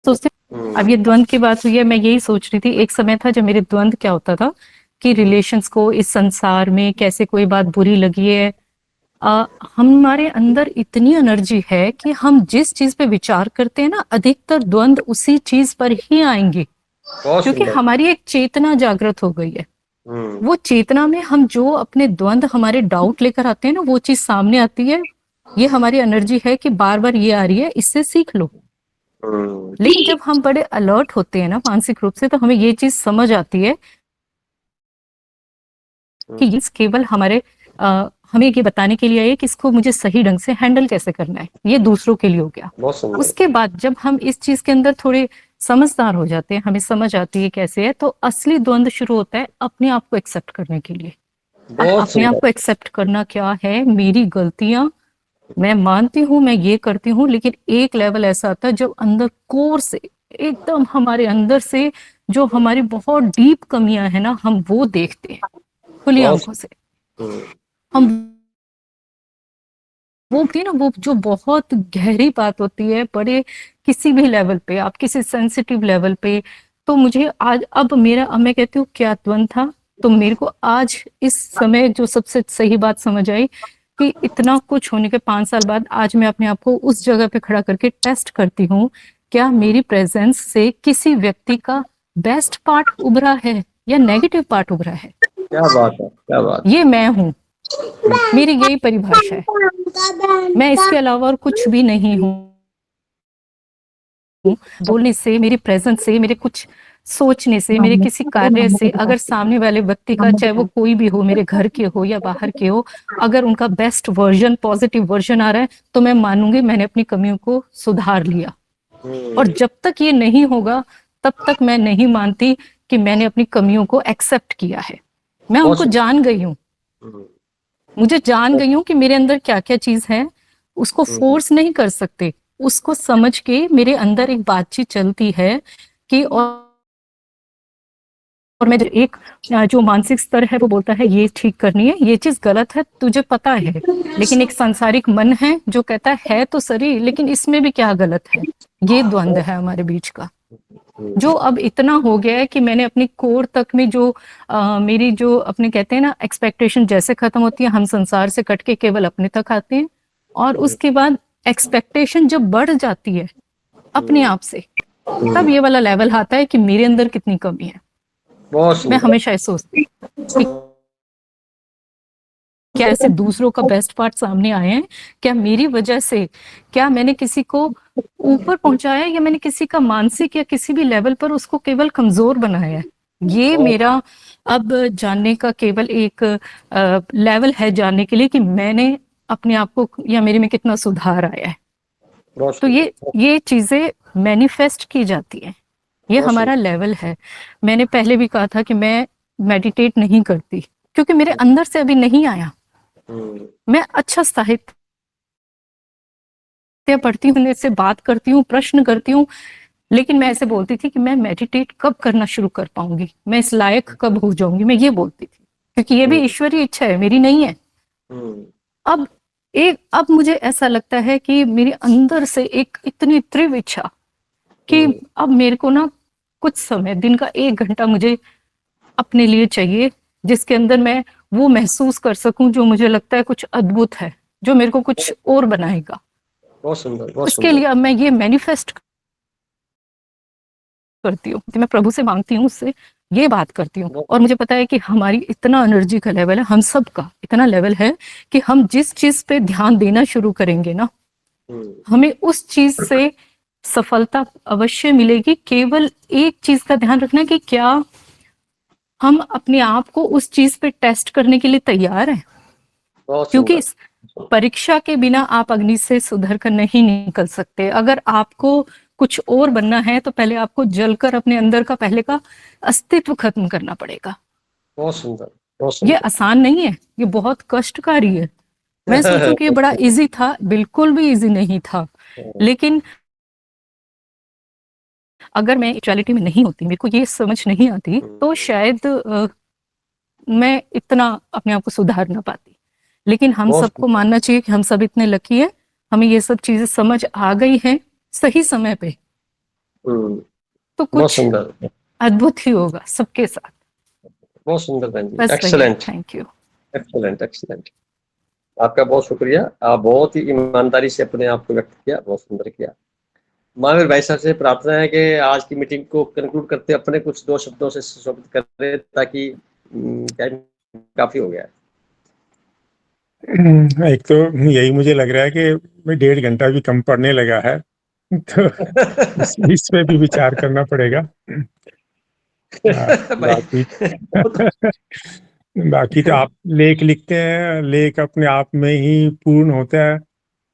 सोचती, अब ये द्वंद की बात हुई है, मैं यही सोच रही थी, एक समय था जब मेरे द्वंद क्या होता था कि रिलेशंस को, इस संसार में कैसे कोई बात बुरी लगी है, हमारे अंदर इतनी एनर्जी है कि हम जिस चीज पे विचार करते हैं ना, अधिकतर द्वंद उसी चीज पर ही आएंगे, क्योंकि हमारी एक चेतना जागृत हो गई है। वो चेतना में हम जो अपने द्वंद, हमारे डाउट लेकर आते हैं ना, वो चीज सामने आती है। ये हमारी एनर्जी है कि बार बार ये आ रही है, इससे सीख लो। लेकिन जब हम बड़े अलर्ट होते हैं ना मानसिक रूप से, तो हमें ये चीज समझ आती है कि ये केवल हमें ये बताने के लिए है कि इसको मुझे सही ढंग से हैंडल कैसे करना है। ये दूसरों के लिए हो गया। उसके बाद जब हम इस चीज के अंदर थोड़े समझदार हो जाते हैं, हमें समझ आती है कैसे है, तो असली द्वंद शुरू होता है अपने आप को एक्सेप्ट करने के लिए। अपने आप को एक्सेप्ट करना क्या है, मेरी गलतियां मैं मानती हूँ, मैं ये करती हूँ, लेकिन एक लेवल ऐसा आता है जब अंदर कोर से, एकदम हमारे अंदर से जो हमारी बहुत डीप कमियां है ना, हम वो देखते हैं खुली आंखों से। हम वो होती है ना, वो जो बहुत गहरी बात होती है, बड़े किसी भी लेवल पे, आप किसी सेंसिटिव लेवल पे। तो मुझे आज अब मैं कहती हूँ क्या द्वंद था, तो मेरे को आज इस समय जो सबसे सही बात समझ आई कि इतना कुछ होने के 5 साल बाद आज मैं अपने आप को उस जगह पे खड़ा करके टेस्ट करती हूँ, क्या मेरी प्रेजेंस से किसी व्यक्ति का बेस्ट पार्ट उभरा है या नेगेटिव पार्ट उभरा है। क्या बात है, क्या बात। ये मैं हूँ, मेरी यही परिभाषा है, मैं इसके अलावा और कुछ भी नहीं हूँ। बोलने से, मेरी प्रेजेंस से, मेरे कुछ सोचने से, मेरे किसी कार्य से, अगर सामने वाले व्यक्ति का, चाहे वो कोई भी हो, मेरे घर के हो या बाहर के हो, अगर उनका बेस्ट वर्जन, पॉजिटिव वर्जन आ रहा है, तो मैं मानूंगी मैंने अपनी कमियों को सुधार लिया। और जब तक ये नहीं होगा तब तक मैं नहीं मानती कि मैंने अपनी कमियों को एक्सेप्ट किया है। मैं उनको जान गई हूँ, मुझे जान गई हूँ कि मेरे अंदर क्या क्या चीज है, उसको फोर्स नहीं कर सकते, उसको समझ के मेरे अंदर एक बातचीत चलती है कि और मैं एक जो मानसिक स्तर है वो बोलता है ये ठीक करनी है, ये चीज गलत है तुझे पता है, लेकिन एक सांसारिक मन है जो कहता है तो सही लेकिन इसमें भी क्या गलत है। ये द्वंद्व है हमारे बीच का, जो अब इतना हो गया है कि मैंने अपनी कोर तक में जो मेरी जो अपने कहते हैं ना एक्सपेक्टेशन जैसे खत्म होती है, हम संसार से कट के केवल अपने तक आते हैं, और उसके बाद एक्सपेक्टेशन जब बढ़ जाती है अपने आप से, तब ये वाला लेवल आता है कि मेरे अंदर कितनी कमी है। मैं हमेशा ये सोचती हूँ कि क्या ऐसे दूसरों का बेस्ट पार्ट सामने आए हैं, क्या मेरी वजह से, क्या मैंने किसी को ऊपर पहुंचाया है या मैंने किसी का मानसिक या किसी भी लेवल पर उसको केवल कमजोर बनाया है। ये मेरा अब जानने का केवल एक लेवल है जानने के लिए कि मैंने अपने आप को या मेरे में कितना सुधार आया है। तो ये चीजें मैनिफेस्ट की जाती है, ये हमारा लेवल है। मैंने पहले भी कहा था कि मैं मेडिटेट नहीं करती क्योंकि मेरे अंदर से अभी नहीं आया। मैं अच्छा साहित्य पढ़ती हूँ, से बात करती हूँ, प्रश्न करती हूँ, लेकिन मैं ऐसे बोलती थी कि मैं मेडिटेट कब करना शुरू कर पाऊंगी, मैं इस लायक कब हो जाऊंगी, मैं ये बोलती थी, क्योंकि ये भी ईश्वरीय इच्छा है, मेरी नहीं है। अब मुझे ऐसा लगता है कि मेरे अंदर से एक इतनी तीव्र इच्छा कि अब मेरे को ना कुछ समय, दिन का 1 घंटा मुझे अपने लिए चाहिए, जिसके अंदर मैं वो महसूस कर सकूं जो मुझे लगता है कुछ अद्भुत है, जो मेरे को कुछ और बनाएगा। बहुत सुंदर। उसके लिए अब मैं ये मैनिफेस्ट करती हूँ कि मैं प्रभु से मांगती हूँ, उससे ये बात करती हूँ, और मुझे पता है कि हमारी इतना एनर्जी का लेवल है, हम सब का इतना लेवल है कि हम जिस चीज पे ध्यान देना शुरू करेंगे ना, हमें उस चीज से सफलता अवश्य मिलेगी। केवल एक चीज का ध्यान रखना कि क्या हम अपने आप को उस चीज पे टेस्ट करने के लिए तैयार हैं, क्योंकि इस परीक्षा के बिना आप अग्नि से सुधर कर नहीं निकल सकते। अगर आपको कुछ और बनना है तो पहले आपको जलकर अपने अंदर का पहले का अस्तित्व खत्म करना पड़ेगा। बहुत सुंदर। ये आसान नहीं है, ये बहुत कष्टकारी है। मैं सोचूं कि ये बड़ा इजी था, बिल्कुल भी इजी नहीं था, लेकिन अगर मैं एक्चुअलिटी में नहीं होती, मेरे को ये समझ नहीं आती, तो शायद मैं इतना अपने आप को सुधार ना पाती। लेकिन हम सबको मानना चाहिए कि हम सब इतने लकी हैं, हमें ये सब चीजें समझ आ गई हैं सही समय पे, तो कुछ अद्भुत ही होगा सबके साथ। बहुत सुंदर बहन जी, बस एक्सीलेंट, थैंक यू। एक्सीलेंट। आपका बहुत शुक्रिया, आप बहुत ही ईमानदारी से अपने आप को व्यक्त किया, बहुत सुंदर किया। महावीर भाई साहब से प्रार्थना है कि आज की मीटिंग को कंक्लूड करते अपने कुछ 2 शब्दों से सुशोभित करें, ताकि टाइम काफी हो गया है। एक तो यही मुझे लग रहा है कि मैं 1.5 घंटा भी कम पड़ने लगा है, तो इस पे भी विचार करना पड़ेगा। बाकी तो आप लेख लिखते हैं, लेख अपने आप में ही पूर्ण होता है,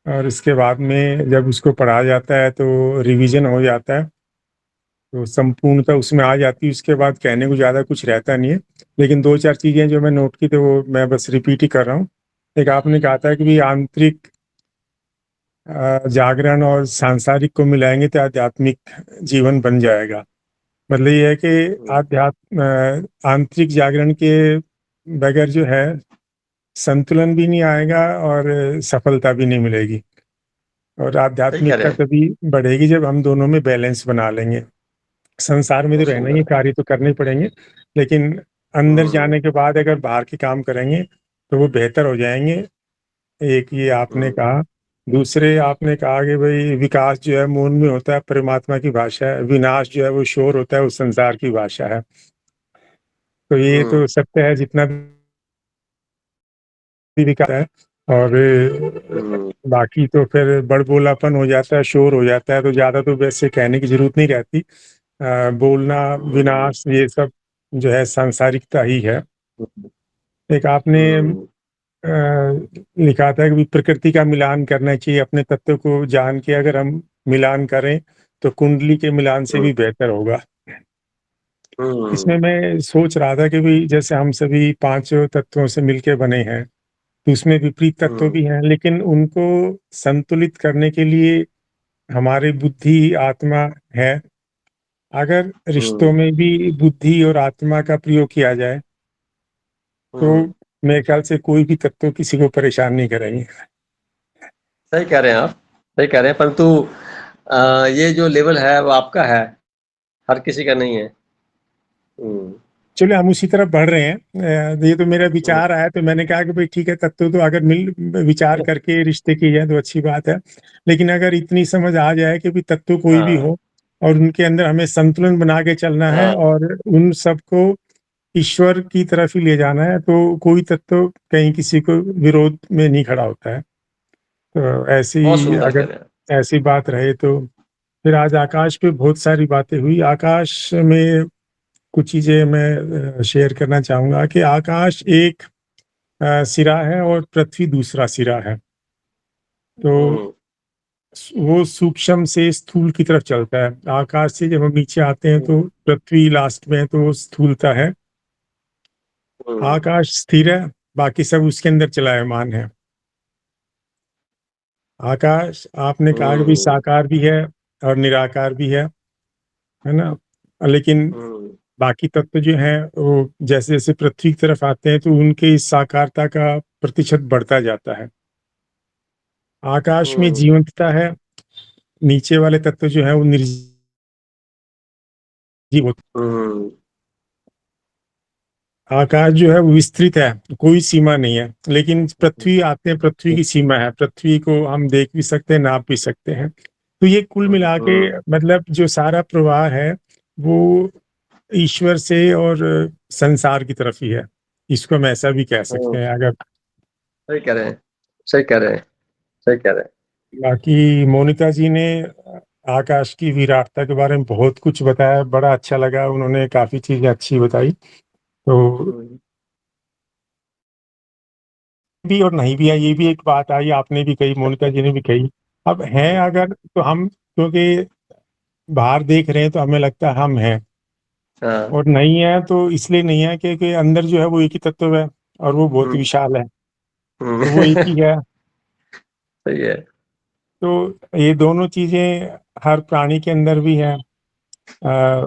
और इसके बाद में जब उसको पढ़ा जाता है तो रिवीजन हो जाता है, तो संपूर्णता उसमें आ जाती है। उसके बाद कहने को ज़्यादा कुछ रहता नहीं है, लेकिन 2-4 चीज़ें जो मैं नोट की तो वो मैं बस रिपीट ही कर रहा हूँ। एक आपने कहा था कि आंतरिक जागरण और सांसारिक को मिलाएंगे तो आध्यात्मिक जीवन बन जाएगा। मतलब ये है कि आंतरिक जागरण के बगैर जो है संतुलन भी नहीं आएगा और सफलता भी नहीं मिलेगी, और आध्यात्मिकता तभी बढ़ेगी जब हम दोनों में बैलेंस बना लेंगे। संसार में तो रहना ही, कार्य तो करने पड़ेंगे, लेकिन अंदर जाने के बाद अगर बाहर के काम करेंगे तो वो बेहतर हो जाएंगे। एक ये आपने कहा। दूसरे आपने कहा कि भाई विकास जो है मौन में होता है, परमात्मा की भाषा है, विनाश जो है वो शोर होता है, वो संसार की भाषा है। तो ये तो सत्य है, जितना भी विकास है, और बाकी तो फिर बड़बोलापन हो जाता है, शोर हो जाता है, तो ज्यादा तो वैसे कहने की जरूरत नहीं रहती। बोलना, विनाश, ये सब जो है सांसारिकता ही है। एक आपने लिखा था कि प्रकृति का मिलान करना चाहिए, अपने तत्व को जान के अगर हम मिलान करें तो कुंडली के मिलान से भी बेहतर होगा। इसमें मैं सोच रहा था कि भी जैसे हम सभी 5 तत्वों से मिलके बने हैं, तो उसमें विपरीत तत्व भी हैं, लेकिन उनको संतुलित करने के लिए हमारी बुद्धि आत्मा है। अगर रिश्तों में भी बुद्धि और आत्मा का प्रयोग किया जाए तो मेरे ख्याल से कोई भी तत्व किसी को परेशान नहीं करेंगे। सही कह रहे हैं आप, सही कह रहे हैं, परंतु ये जो लेवल है वो आपका है, हर किसी का नहीं है। चलो हम उसी तरफ बढ़ रहे हैं। ये तो मेरा विचार आया तो मैंने कहा कि भाई ठीक है, तत्व तो अगर मिल विचार करके रिश्ते किए जाए तो अच्छी बात है, लेकिन अगर इतनी समझ आ जाए कि भी तत्व कोई भी हो और उनके अंदर हमें संतुलन बना के चलना है और उन सबको ईश्वर की तरफ ही ले जाना है, तो कोई तत्व कहीं किसी को विरोध में नहीं खड़ा होता है। तो ऐसी बहुत सुंदर कह अगर रहे हैं। ऐसी बात रहे तो फिर आज आकाश पे बहुत सारी बातें हुई। आकाश में कुछ चीजें मैं शेयर करना चाहूंगा कि आकाश एक सिरा है और पृथ्वी दूसरा सिरा है। तो वो सूक्ष्म से स्थूल की तरफ चलता है। आकाश से जब हम नीचे आते हैं तो पृथ्वी लास्ट में है, तो वो स्थूलता है। आकाश स्थिर है, बाकी सब उसके अंदर चलायमान है। आकाश आपने कहा कि भी साकार भी है और निराकार भी है ना, लेकिन बाकी तत्व जो हैं वो जैसे जैसे पृथ्वी की तरफ आते हैं तो उनके इस साकारता का प्रतिशत बढ़ता जाता है। आकाश में जीवंतता है, नीचे वाले तत्व जो है वो निर्जीव होते। आकाश जो है वो विस्तृत है, कोई सीमा नहीं है, लेकिन पृथ्वी आते हैं, पृथ्वी की सीमा है, पृथ्वी को हम देख भी सकते हैं, नाप भी सकते हैं। तो ये कुल मिला के मतलब जो सारा प्रवाह है वो ईश्वर से और संसार की तरफ ही है, इसको हम ऐसा भी कह सकते हैं। अगर सही कह रहे हैं, सही कह रहे हैं, सही कह रहे हैं। बाकी मोनिका जी ने आकाश की विराटता के बारे में बहुत कुछ बताया, बड़ा अच्छा लगा, उन्होंने काफी चीजें अच्छी बताई। तो भी और नहीं भी है, ये भी एक बात आई, आपने भी कही, मोनिका जी ने भी कही। अब हैं अगर तो हम, क्योंकि बाहर देख रहे हैं तो हमें लगता है हम हैं, और नहीं है तो इसलिए नहीं है क्योंकि अंदर जो है वो एक ही तत्व है और वो बहुत विशाल है, तो वो एक ही है। सही है। तो ये दोनों चीजें हर प्राणी के अंदर भी है।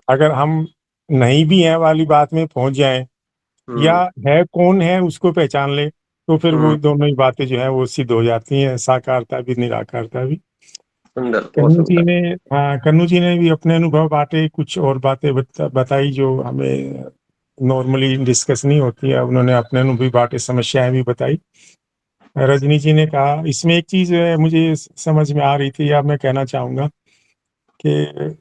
अगर हम नहीं भी है वाली बात में पहुंच जाए या है कौन है उसको पहचान ले तो फिर वो दोनों ही बातें जो है वो सिद्ध हो जाती हैं, साकारता भी निराकारता भी। सुंदर, कन्नू जी ने, हाँ कन्नू जी ने भी अपने अनुभव बांटे, कुछ और बातें बताई जो हमें नॉर्मली डिस्कस नहीं होती है, उन्होंने अपने अनुभव बांटे, समस्याएं भी बताई। रजनी जी ने कहा, इसमें एक चीज मुझे समझ में आ रही थी या मैं कहना चाहूंगा कि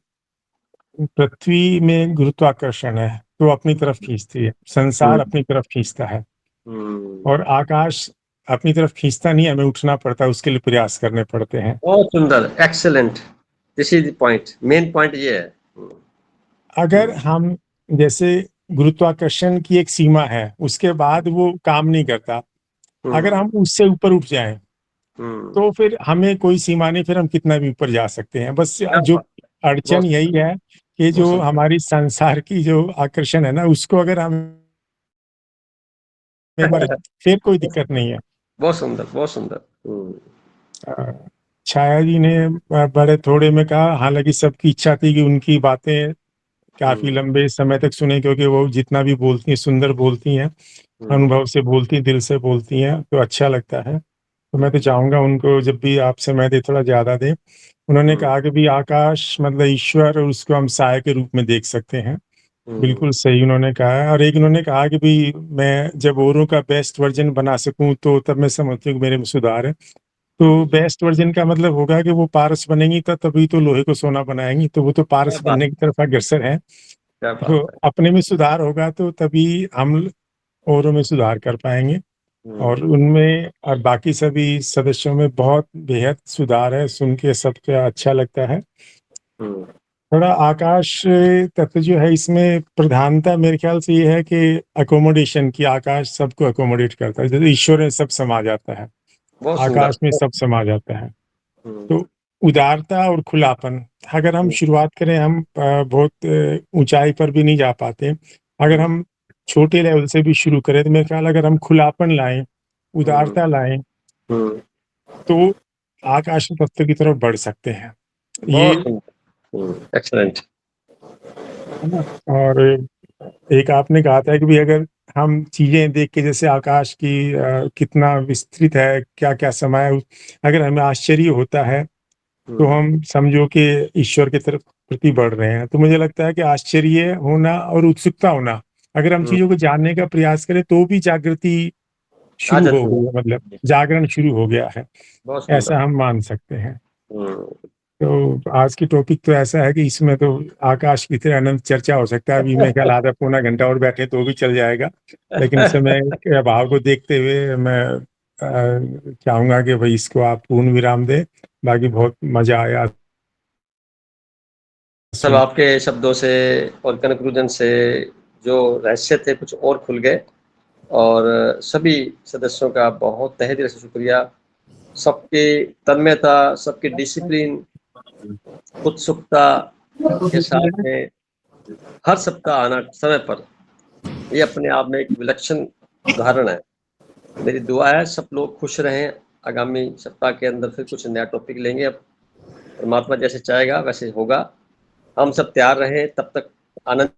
पृथ्वी में गुरुत्वाकर्षण है तो अपनी तरफ खींचती है, संसार अपनी तरफ खींचता है, और आकाश अपनी तरफ खींचता नहीं, हमें उठना पड़ता है, उसके लिए प्रयास करने पड़ते हैं। बहुत सुंदर, excellent, this is the point, main point ये है। अगर हम जैसे गुरुत्वाकर्षण की एक सीमा है, उसके बाद वो काम नहीं करता, अगर हम उससे ऊपर उठ जाएं तो फिर हमें कोई सीमा नहीं, फिर हम कितना भी ऊपर जा सकते हैं। बस जो अड़चन यही है कि जो हमारी संसार की जो आकर्षण है ना, उसको अगर हम फिर कोई दिक्कत नहीं है। बहुत सुंदर, बहुत सुंदर। छाया जी ने बड़े थोड़े में कहा, हालांकि सबकी इच्छा थी कि उनकी बातें काफी लंबे समय तक सुने, क्योंकि वो जितना भी बोलती हैं सुंदर बोलती हैं, अनुभव से बोलती हैं, दिल से बोलती हैं, तो अच्छा लगता है। तो मैं तो चाहूंगा उनको जब भी आप समय दे थोड़ा ज्यादा दे। उन्होंने कहा कि भी आकाश मतलब ईश्वर, और उसको हम साय के रूप में देख सकते हैं, बिल्कुल सही उन्होंने कहा है। और एक उन्होंने कहा कि भी मैं जब औरों का बेस्ट वर्जन बना सकूं तो तब मैं समझती हूँ कि मेरे में सुधार है। तो बेस्ट वर्जन का मतलब होगा कि वो पारस बनेंगी तभी तो लोहे को सोना बनाएंगी, तो वो तो पारस बनने की तरफ अग्रसर है। तो अपने में सुधार होगा तो तभी हम औरों में सुधार कर पाएंगे, और उनमें और बाकी सभी सदस्यों में बहुत बेहद सुधार है। सुन के सबको अच्छा लगता है। थोड़ा आकाश तत्व जो है इसमें प्रधानता मेरे ख्याल से ये है कि अकोमोडेशन की, आकाश सबको अकोमोडेट करता है, जैसे ईश्वर में सब समा जाता है, आकाश में सब समा जाता है। तो उदारता और खुलापन, अगर हम शुरुआत करें, हम बहुत ऊंचाई पर भी नहीं जा पाते, अगर हम छोटे लेवल से भी शुरू करें तो मेरे ख्याल अगर हम खुलापन लाएं उदारता लाएं तो आकाश तत्व की तरफ बढ़ सकते हैं। ये बहुत एक्सीलेंट है ना। और एक आपने कहा था कि भी अगर हम चीजें देख के, जैसे आकाश की कितना विस्तृत है, क्या क्या समय है, अगर हमें आश्चर्य होता है तो हम समझो कि ईश्वर की तरफ प्रति बढ़ रहे हैं। तो मुझे लगता है कि आश्चर्य होना और उत्सुकता होना, अगर हम चीजों को जानने का प्रयास करें तो भी जागृति शुरू हो गई है, मतलब जागरण शुरू हो गया है, बहुत ऐसा हम मान सकते हैं। तो आज की टॉपिक तो ऐसा है कि इसमें तो आकाश की तरह अनंत चर्चा हो सकता है। अभी मैं ख्याल आधा पौना घंटा और बैठे तो भी चल जाएगा, लेकिन समय के अभाव को देखते हुए मैं चाहूंगा कि भाई इसको आप पूर्ण विराम दें। बाकी बहुत मजा आया सब आपके शब्दों से और कनक्लूजन से जो रहस्य थे कुछ और खुल गए, और सभी सदस्यों का बहुत तहे दिल से शुक्रिया। सबकी तन्मयता, सबकी डिसिप्लिन, उत्सुकता के साथ में हर सप्ताह आना समय पर, ये अपने आप में एक विलक्षण उदाहरण है। मेरी दुआ है सब लोग खुश रहें। आगामी सप्ताह के अंदर फिर कुछ नया टॉपिक लेंगे, अब परमात्मा जैसे चाहेगा वैसे होगा। हम सब तैयार रहें, तब तक आनंदित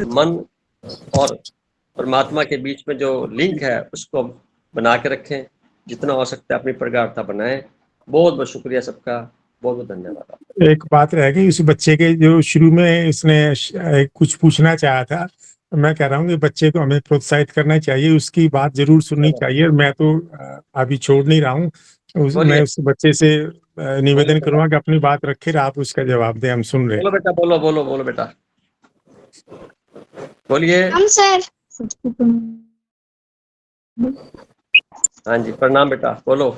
मन और परमात्मा के बीच में जो लिंक है उसको बना के रखें, जितना हो सकता है अपनी प्रगाढ़ता बनाएं। बहुत बहुत शुक्रिया सबका, बहुत बहुत धन्यवाद। एक बात रह गई, उस बच्चे के जो शुरू में इसने कुछ पूछना चाहा था, मैं कह रहा हूँ कि बच्चे को हमें प्रोत्साहित करना चाहिए, उसकी बात जरूर सुननी चाहिए। मैं तो अभी छोड़ नहीं रहा हूँ, मैं उस बच्चे से निवेदन करूंगा कि अपनी बात रखे, आप उसका जवाब दें, हम सुन रहे हैं। बोलो बेटा, बोलो बोलो बोलो बेटा, बोलिए। हम सर। हाँ जी, प्रणाम बेटा, बोलो।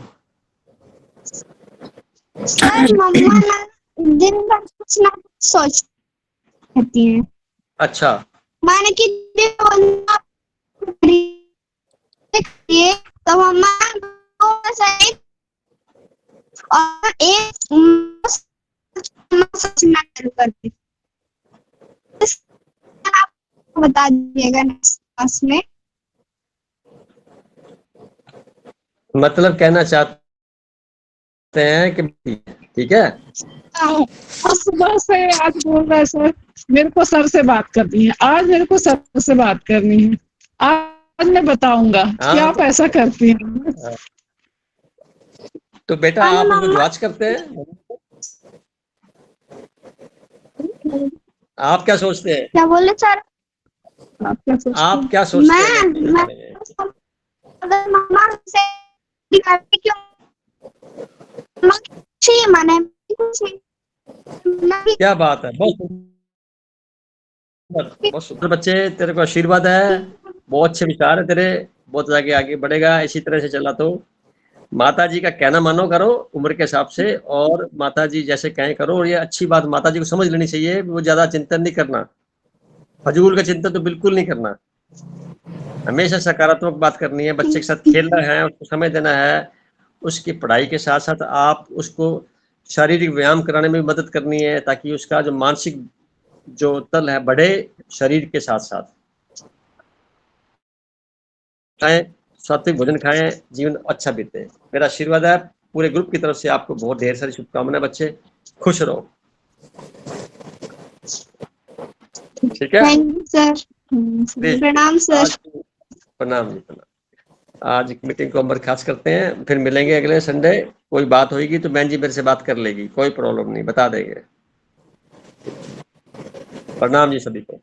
सर मम्मा ना दिन भर कुछ ना कुछ सोचती रहती हैं। अच्छा, माने कि तो मम्मा और एक सोचना शुरू करती। आप बता दीजिएगा नेक्स्ट क्लास में। मतलब कहना चाहते हैं कि ठीक है। सुबह से आज बोल रहा है सर, मेरे को सर से बात करनी है, आज मेरे को सर से बात करनी है। आज मैं बताऊंगा कि आप ऐसा करती हैं। तो बेटा आप उसको जांच करते हैं, आप क्या सोचते हैं? क्या बोले सर? आप क्या सोचते हैं? अगर मम्मा से क्यों माने क्या बात है, बहुत सुंदर बच्चे, तेरे को आशीर्वाद है, बहुत अच्छे विचार है तेरे, बहुत आगे आगे बढ़ेगा इसी तरह से चला। तो माता जी का कहना मानो, करो उम्र के हिसाब से, और माता जी जैसे कहें करो। और ये अच्छी बात माता जी को समझ लेनी चाहिए, वो ज्यादा चिंतन नहीं करना, फजूल का चिंतन तो बिल्कुल नहीं करना, हमेशा सकारात्मक बात करनी है। बच्चे के साथ खेलना है, उसको समय देना है, उसकी पढ़ाई के साथ साथ आप उसको शारीरिक व्यायाम कराने में भी मदद करनी है, ताकि उसका जो मानसिक जो तल है बढ़े शरीर के साथ साथ। खाएं, सात्विक भोजन खाएं, जीवन अच्छा बीते। मेरा आशीर्वाद है पूरे ग्रुप की तरफ से, आपको बहुत ढेर सारी शुभकामनाएं। बच्चे खुश रहो, ठीक है? Thank you sir. प्रणाम सर। प्रणाम जी, प्रणाम। आज मीटिंग को हम बर्खास्त करते हैं, फिर मिलेंगे अगले संडे। कोई बात होगी तो बहन जी मेरे से बात कर लेगी, कोई प्रॉब्लम नहीं, बता देंगे। प्रणाम जी सभी को।